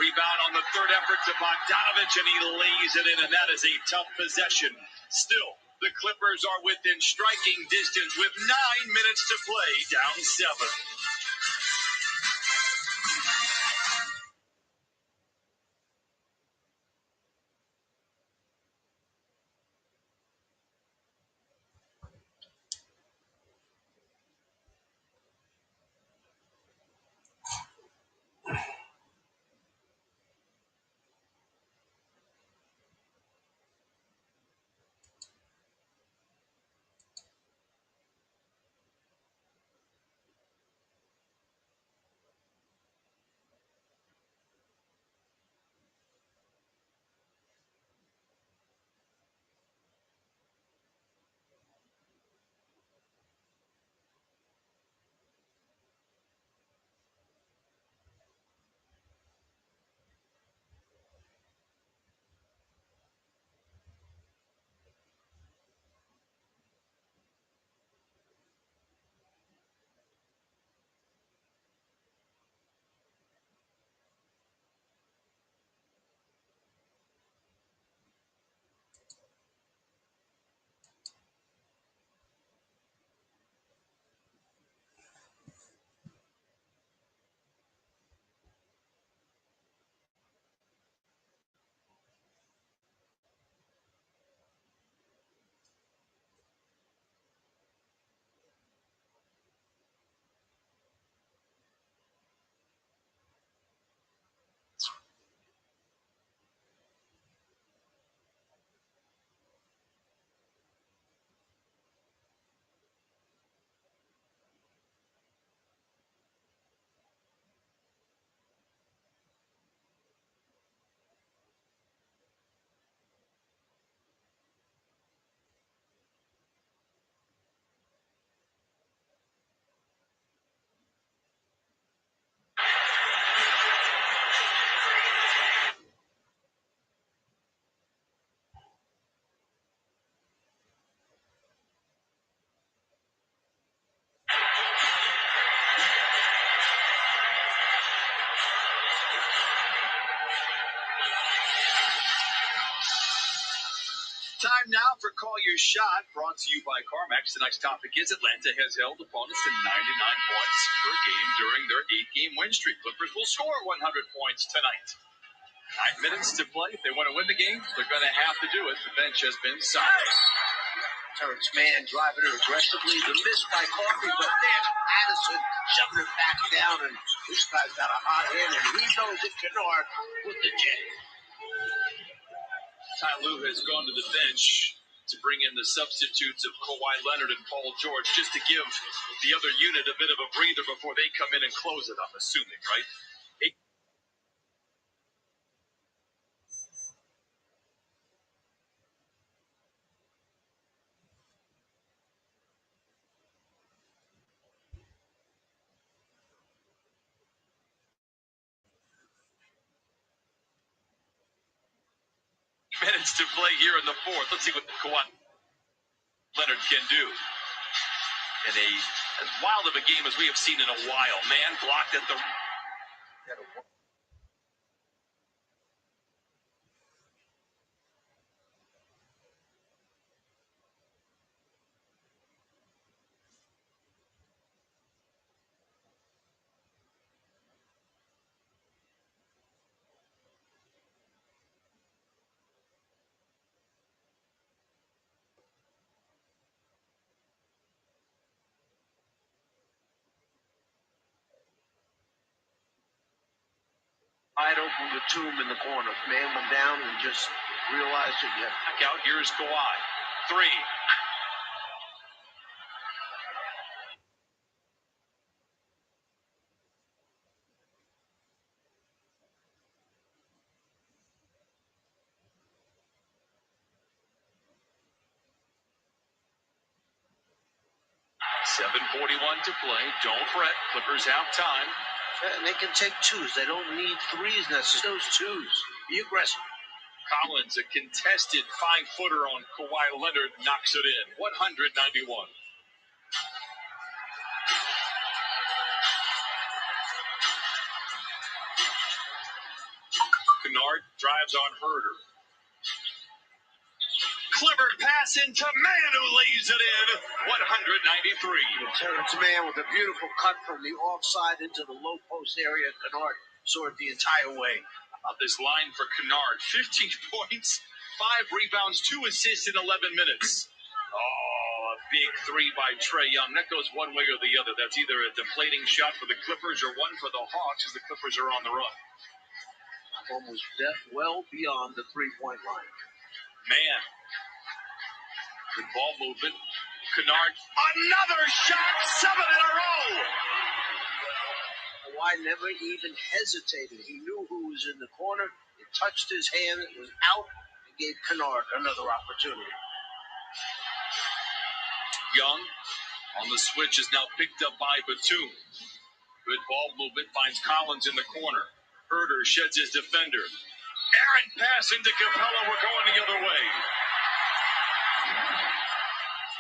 Rebound on the third effort to Bogdanovich, and he lays it in, and that is a tough possession. Still, the Clippers are within striking distance with 9 minutes to play, down 7. Time now for Call Your Shot, brought to you by CarMax. Tonight's topic is Atlanta has held opponents to 99 points per game during their 8-game win streak. Clippers will score 100 points tonight. 9 minutes to play. If they want to win the game, they're going to have to do it. The bench has been solid. Terrence Mann driving it aggressively. The miss by Coffey, but then Addison shoving it back down, and this guy's got a hot hand, and he knows it. Kennard with the J. Ty Lue has gone to the bench to bring in the substitutes of Kawhi Leonard and Paul George, just to give the other unit a bit of a breather before they come in and close it, I'm assuming, right? Minutes to play here in the fourth. Let's see what Kawhi Leonard can do. In as wild of a game as we have seen in a while. Man blocked at the... Wide open with Tomb in the corner. Man went down and just realized it yet. Back out, here's Kawhi. 3. 7:41 to play. Don't fret. Clippers have time. And they can take twos. They don't need threes necessarily. Those twos. Be aggressive. Collins, a contested 5-footer on Kawhi Leonard, knocks it in. 191. Kennard drives on Herder. Clever pass into Mann, who lays it in. 193. Terrence Mann with a beautiful cut from the offside into the low post area. Kennard saw it the entire way. This line for Kennard, 15 points, 5 rebounds, 2 assists in 11 minutes. Oh, a big 3 by Trae Young. That goes one way or the other. That's either a deflating shot for the Clippers or one for the Hawks as the Clippers are on the run. One was well beyond the three-point line. Man. Good ball movement. Kennard, another shot, 7 in a row. Kawhi never even hesitated. He knew who was in the corner. It touched his hand. It was out. It gave Kennard another opportunity. Young on the switch is now picked up by Batum. Good ball movement finds Collins in the corner. Herder sheds his defender. Errant pass into Capella. We're going the other way.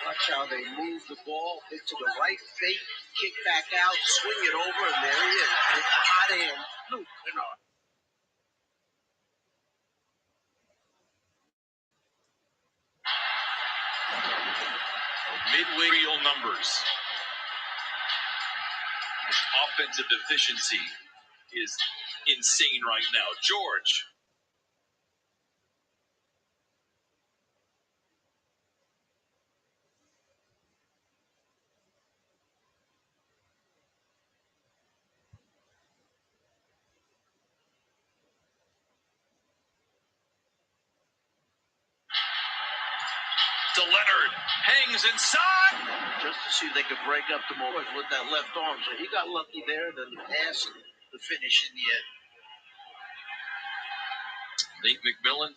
Watch how they move the ball, hit to the right, fake, kick back out, swing it over, and there he is. With the hot hand, Luke Kennard. Midway real numbers. His offensive efficiency is insane right now. George. To Leonard, hangs inside. Just to see if they could break up the moment with that left arm. So he got lucky there, then the pass, the finish in the end. Nate McMillan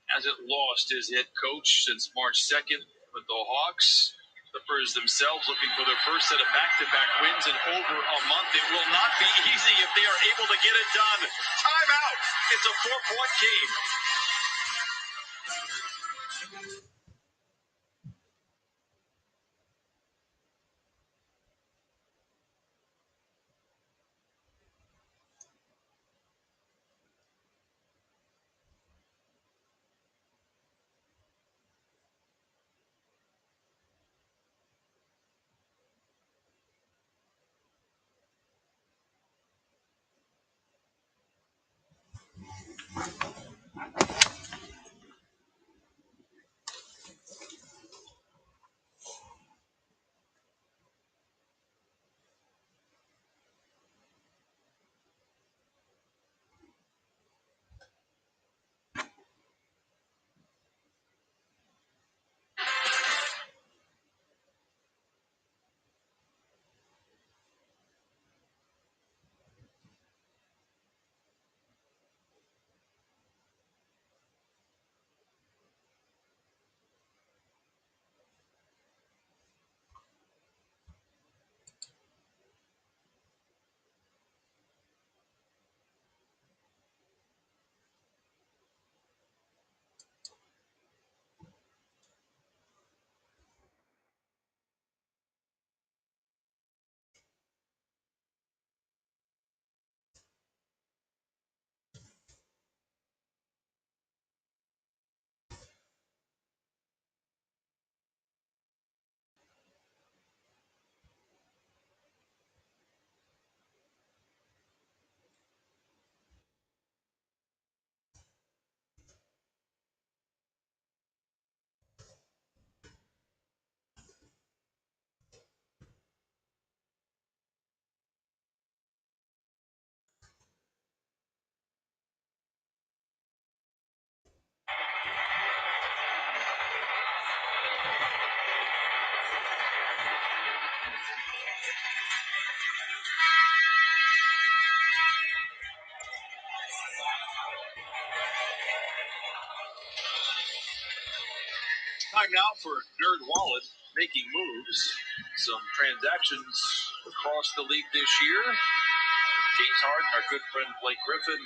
hasn't lost his head coach since March 2nd with the Hawks. Clippers themselves looking for their first set of back-to-back wins in over a month. It will not be easy if they are able to get it done. Timeout. It's a 4-point game. Time now for Nerd Wallet making moves. Some transactions across the league this year. James Harden, our good friend Blake Griffin,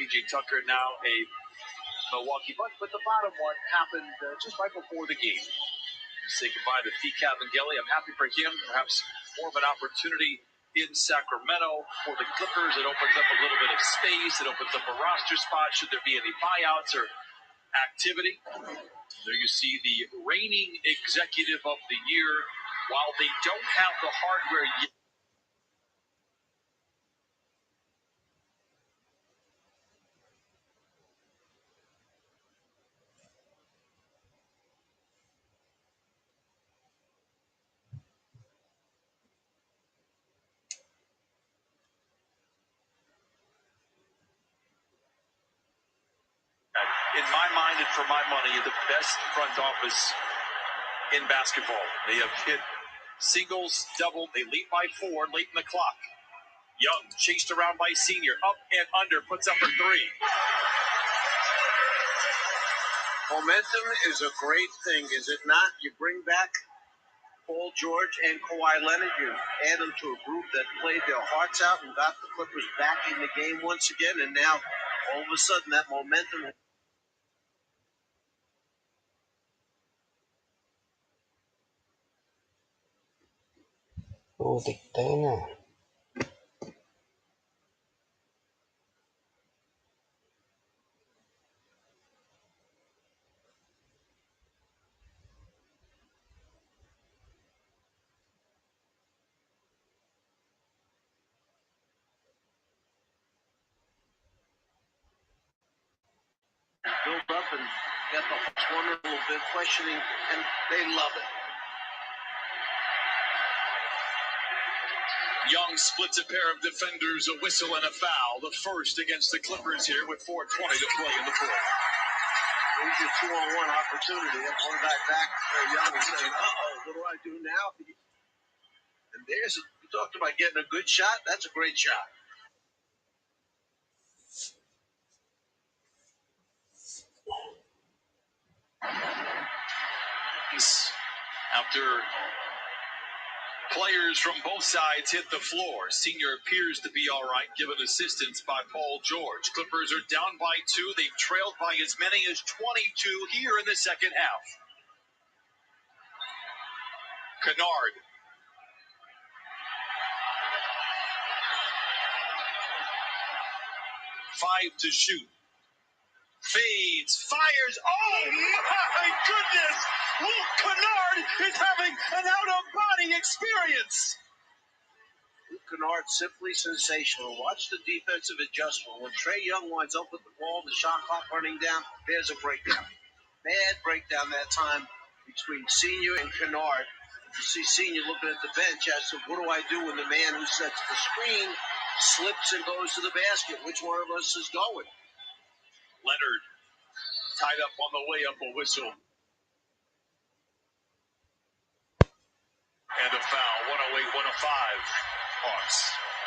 PJ Tucker, now a Milwaukee Buck, but the bottom one happened just right before the game. Say goodbye to Cavaliers. I'm happy for him. Perhaps more of an opportunity in Sacramento for the Clippers. It opens up a little bit of space. It opens up a roster spot. Should there be any buyouts or activity? There you see the reigning executive of the year. While they don't have the hardware yet. In my mind and for my money, the best front office in basketball. They have hit singles, double. They lead by 4 late in the clock. Young chased around by Senior, up and under, puts up a 3. Momentum is a great thing, is it not? You bring back Paul George and Kawhi Leonard, you add them to a group that played their hearts out and got the Clippers back in the game once again, and now all of a sudden that momentum. Putik tayo na. Build up and get the Hawks one a little bit, questioning, and they love it. Young splits a pair of defenders, a whistle and a foul. The first against the Clippers here with 4:20 to play in the fourth. There's your 2-on-1 opportunity. One guy back there, Young, and saying, uh-oh, what do I do now? And you talked about getting a good shot. That's a great shot. After players from both sides hit the floor, Senior appears to be all right, given assistance by Paul George. Clippers are down by 2. They've trailed by as many as 22 here in the second half. Kennard. 5 to shoot. Fades, fires. Oh my goodness! Luke Kennard is having an out-of-body experience. Luke Kennard, simply sensational. Watch the defensive adjustment. When Trae Young winds up with the ball, the shot clock running down, there's a breakdown. Bad breakdown that time between Senior and Kennard. You see Senior looking at the bench as to what do I do when the man who sets the screen slips and goes to the basket? Which one of us is going? Leonard tied up on the way up, a whistle. And a foul, 108, 105. Hawks.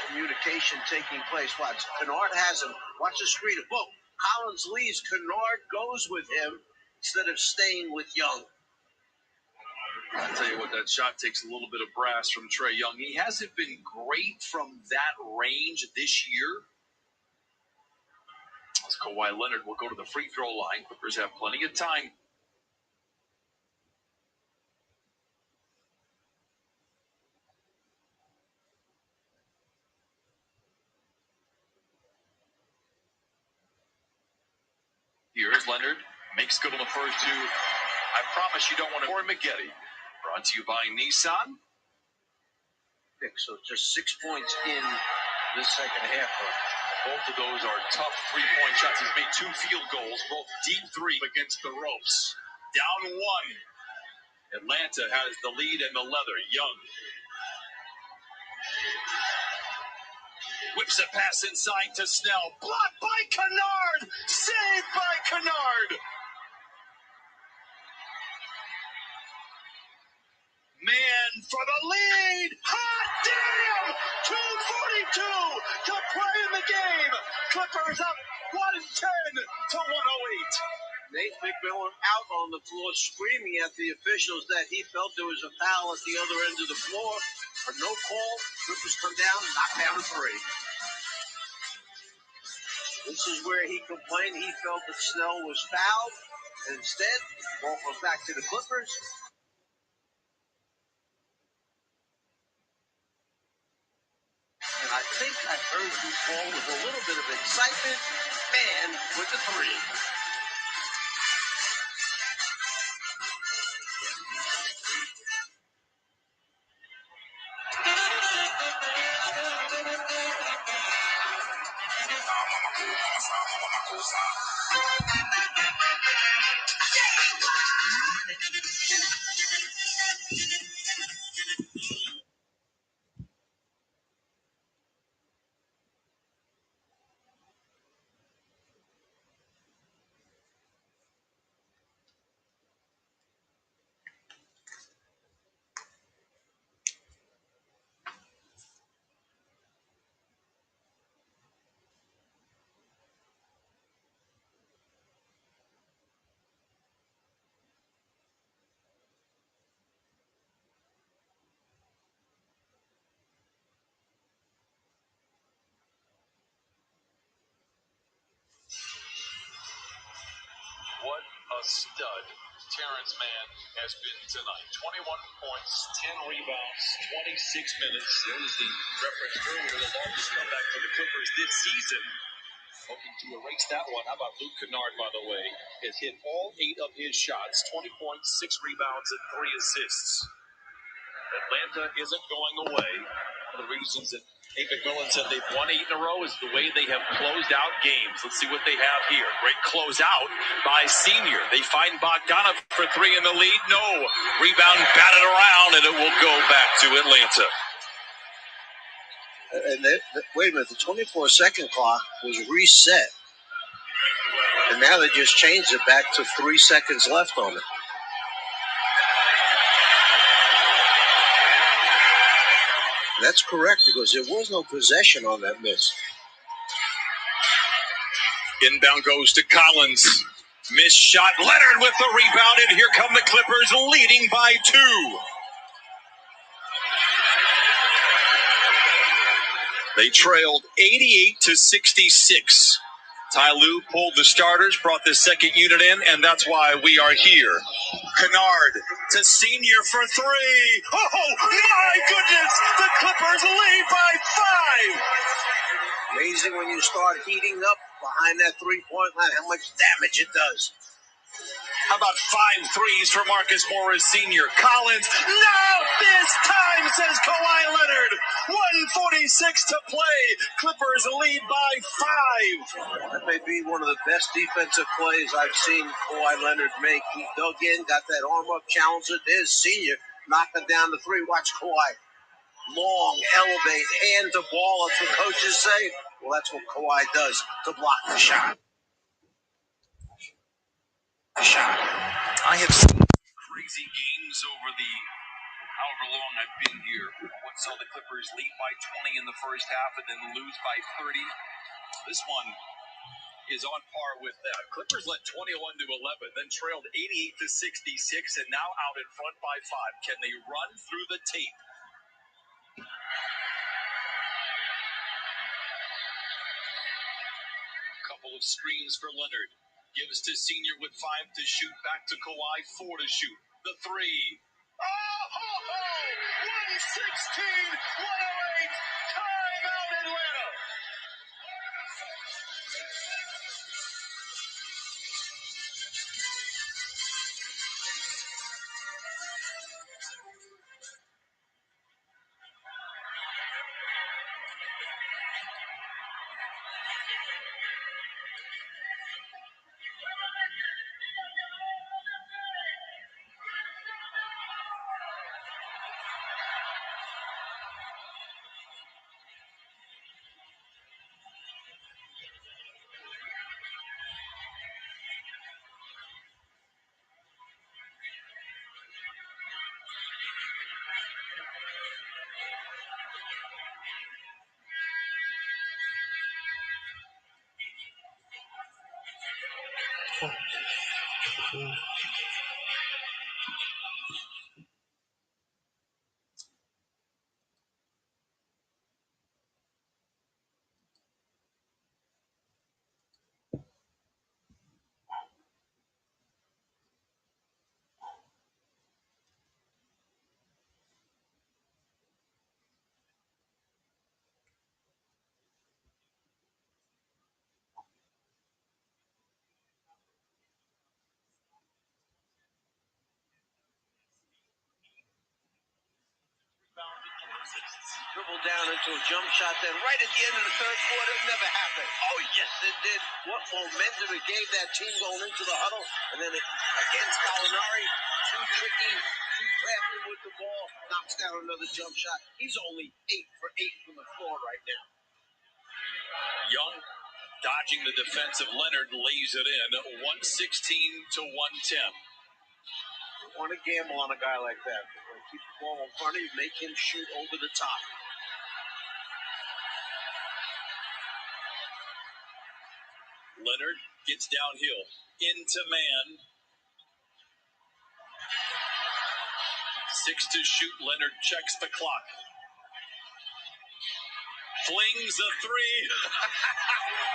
Communication taking place. Watch. Kennard has him. Watch the screen. Boom. Collins leaves. Kennard goes with him instead of staying with Young. I'll tell you what, that shot takes a little bit of brass from Trae Young. He hasn't been great from that range this year. As Kawhi Leonard will go to the free throw line. Clippers have plenty of time. Here's Leonard. Makes good on the first 2. I promise you don't want to. Or Maggette. Brought to you by Nissan. So just 6 points in the second half. Both of those are tough three-point shots. He's made 2 field goals, both deep 3 against the ropes. Down 1. Atlanta has the lead and the leather. Young. Whips a pass inside to Snell. Blocked by Kennard. Saved by Kennard. Man for the lead. Hot damn! 2:42 to play in the game. Clippers up 110 to 108. Nate McMillan out on the floor screaming at the officials that he felt there was a foul at the other end of the floor. For no call, Clippers come down, knock down a three. This is where he complained he felt that Snell was fouled. Instead, ball goes back to the Clippers. And I think I heard you call with a little bit of excitement. Man with the three. What a stud Terrence Mann has been tonight. 21 points, 10 rebounds, 26 minutes. There's the reference earlier, the longest comeback for the Clippers this season. Hoping to erase that one. How about Luke Kennard, by the way, has hit all 8 of his shots. 20 points, 6 rebounds, and 3 assists. Atlanta isn't going away. One of the reasons that Nate McMillan said they've won 8 in a row is the way they have closed out games. Let's see what they have here. Great closeout by Senior. They find Bogdanov for 3 in the lead. No. Rebound batted around, and it will go back to Atlanta. And wait a minute, the 24-second clock was reset. And now they just changed it back to 3 seconds left on it. That's correct because there was no possession on that miss. Inbound goes to Collins. Missed shot. Leonard with the rebound, and here come the Clippers leading by 2. They trailed 88-66. Ty Lue pulled the starters, brought the second unit in, and that's why we are here. Kennard to Senior for 3. Oh, my goodness! The Clippers lead by 5. Amazing when you start heating up behind that three-point line, how much damage it does. How about 5 threes for Marcus Morris Sr.? Collins, no! This time, says Kawhi Leonard. 1:46 to play. Clippers lead by 5. That may be one of the best defensive plays I've seen Kawhi Leonard make. He dug in, got that arm up, challenged it. There's Senior knocking down the 3. Watch Kawhi. Long, elevate, hand to ball, that's what coaches say. Well, that's what Kawhi does to block the shot. I have seen crazy games over the however long I've been here. What saw the Clippers lead by 20 in the first half and then lose by 30. This one is on par with that. Clippers led 21-11, then trailed 88-66, and now out in front by 5. Can they run through the tape? Couple of screens for Leonard. Gives to Senior with 5 to shoot. Back to Kawhi, 4 to shoot. The 3. Oh, 116, 108. Timeout Atlanta. Dribbled down into a jump shot, then right at the end of the third quarter, it never happened. Oh, yes, it did. What momentum it gave that team going into the huddle. And then against Gallinari, too tricky, too crafty with the ball, knocks down another jump shot. He's only 8 for 8 from the floor right now. Young dodging the defensive Leonard lays it in, 116 to 110. You want to gamble on a guy like that. Keep the ball in front of you, make him shoot over the top. Leonard gets downhill, into man. 6 to shoot, Leonard checks the clock. Flings a three.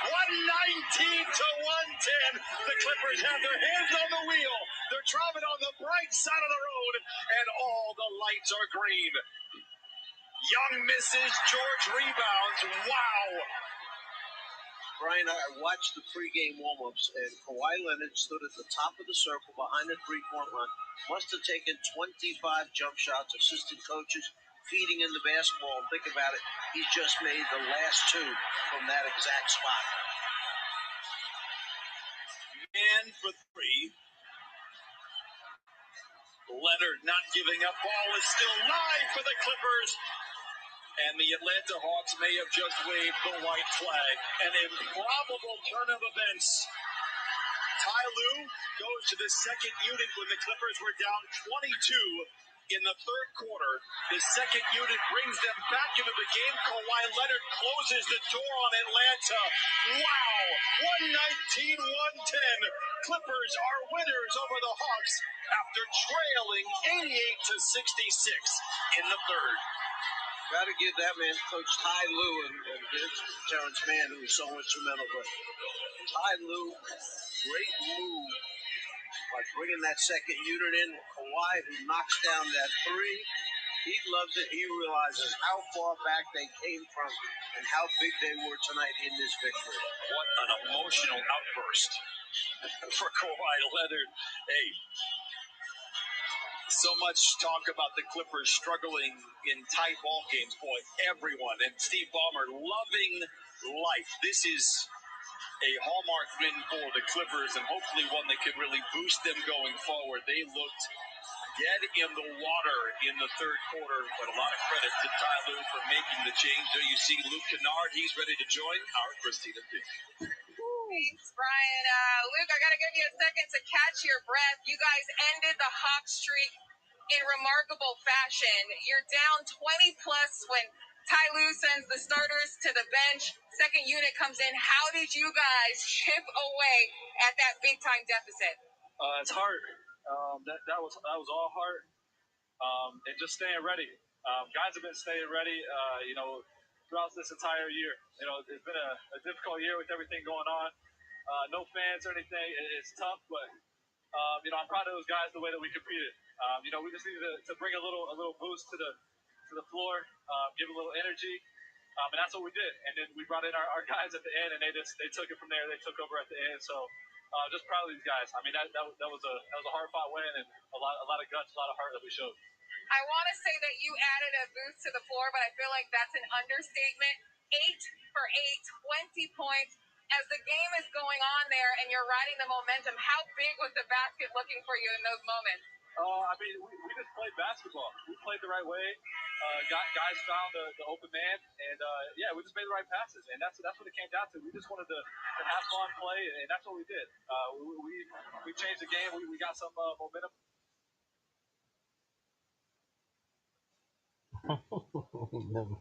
119 to 110. The Clippers have their hands on the wheel. They're driving on the bright side of the road, and all the lights are green. Young misses, George rebounds. Wow. Brian, I watched the pregame warm-ups, and Kawhi Leonard stood at the top of the circle behind the three-point line. Must have taken 25 jump shots, assistant coaches feeding in the basketball. Think about it. He just made the last 2 from that exact spot. Man for 3. Leonard not giving up. Ball is still live for the Clippers. And the Atlanta Hawks may have just waved the white flag. An improbable turn of events. Ty Lue goes to the second unit when the Clippers were down 22 in the third quarter. The second unit brings them back into the game. Kawhi Leonard closes the door on Atlanta. Wow! 119-110. Clippers are winners over the Hawks after trailing 88 to 66 in the third. Got to give that man, Coach Ty Lue, and Terrence Mann, who was so instrumental. But Ty Lue, great move by bringing that second unit in. Kawhi, who knocks down that 3. He loves it. He realizes how far back they came from and how big they were tonight in this victory. What an emotional outburst for Kawhi Leonard. Hey, so much talk about the Clippers struggling in tight ball games. Boy, everyone, and Steve Ballmer loving life. This is a hallmark win for the Clippers, and hopefully one that could really boost them going forward. They looked dead in the water in the third quarter, but a lot of credit to Ty Lue for making the change. There you see Luke Kennard. He's ready to join our Christina Dick. Thanks, Brian. Luke, I got to give you a second to catch your breath. You guys ended the Hawk streak in remarkable fashion. You're down 20-plus when Ty Lue sends the starters to the bench. Second unit comes in. How did you guys chip away at that big-time deficit? It's hard. That was all hard. And just staying ready. Guys have been staying ready, throughout this entire year. It's been a difficult year with everything going on. No fans or anything. It's tough, but I'm proud of those guys the way that we competed. We just needed to bring a little boost to the floor, give a little energy, and that's what we did. And then we brought in our guys at the end, and they took it from there. They took over at the end. So just proud of these guys. I mean, that was a hard fought win, and a lot of guts, a lot of heart that we showed. I want to say that you added a boost to the floor, but I feel like that's an understatement. 8 for 8, 20 points. As the game is going on there and you're riding the momentum, how big was the basket looking for you in those moments? We just played basketball. We played the right way. Guys found the open man, and we just made the right passes, and that's what it came down to. We just wanted to have fun, play, and that's what we did. We changed the game. We got some momentum. Never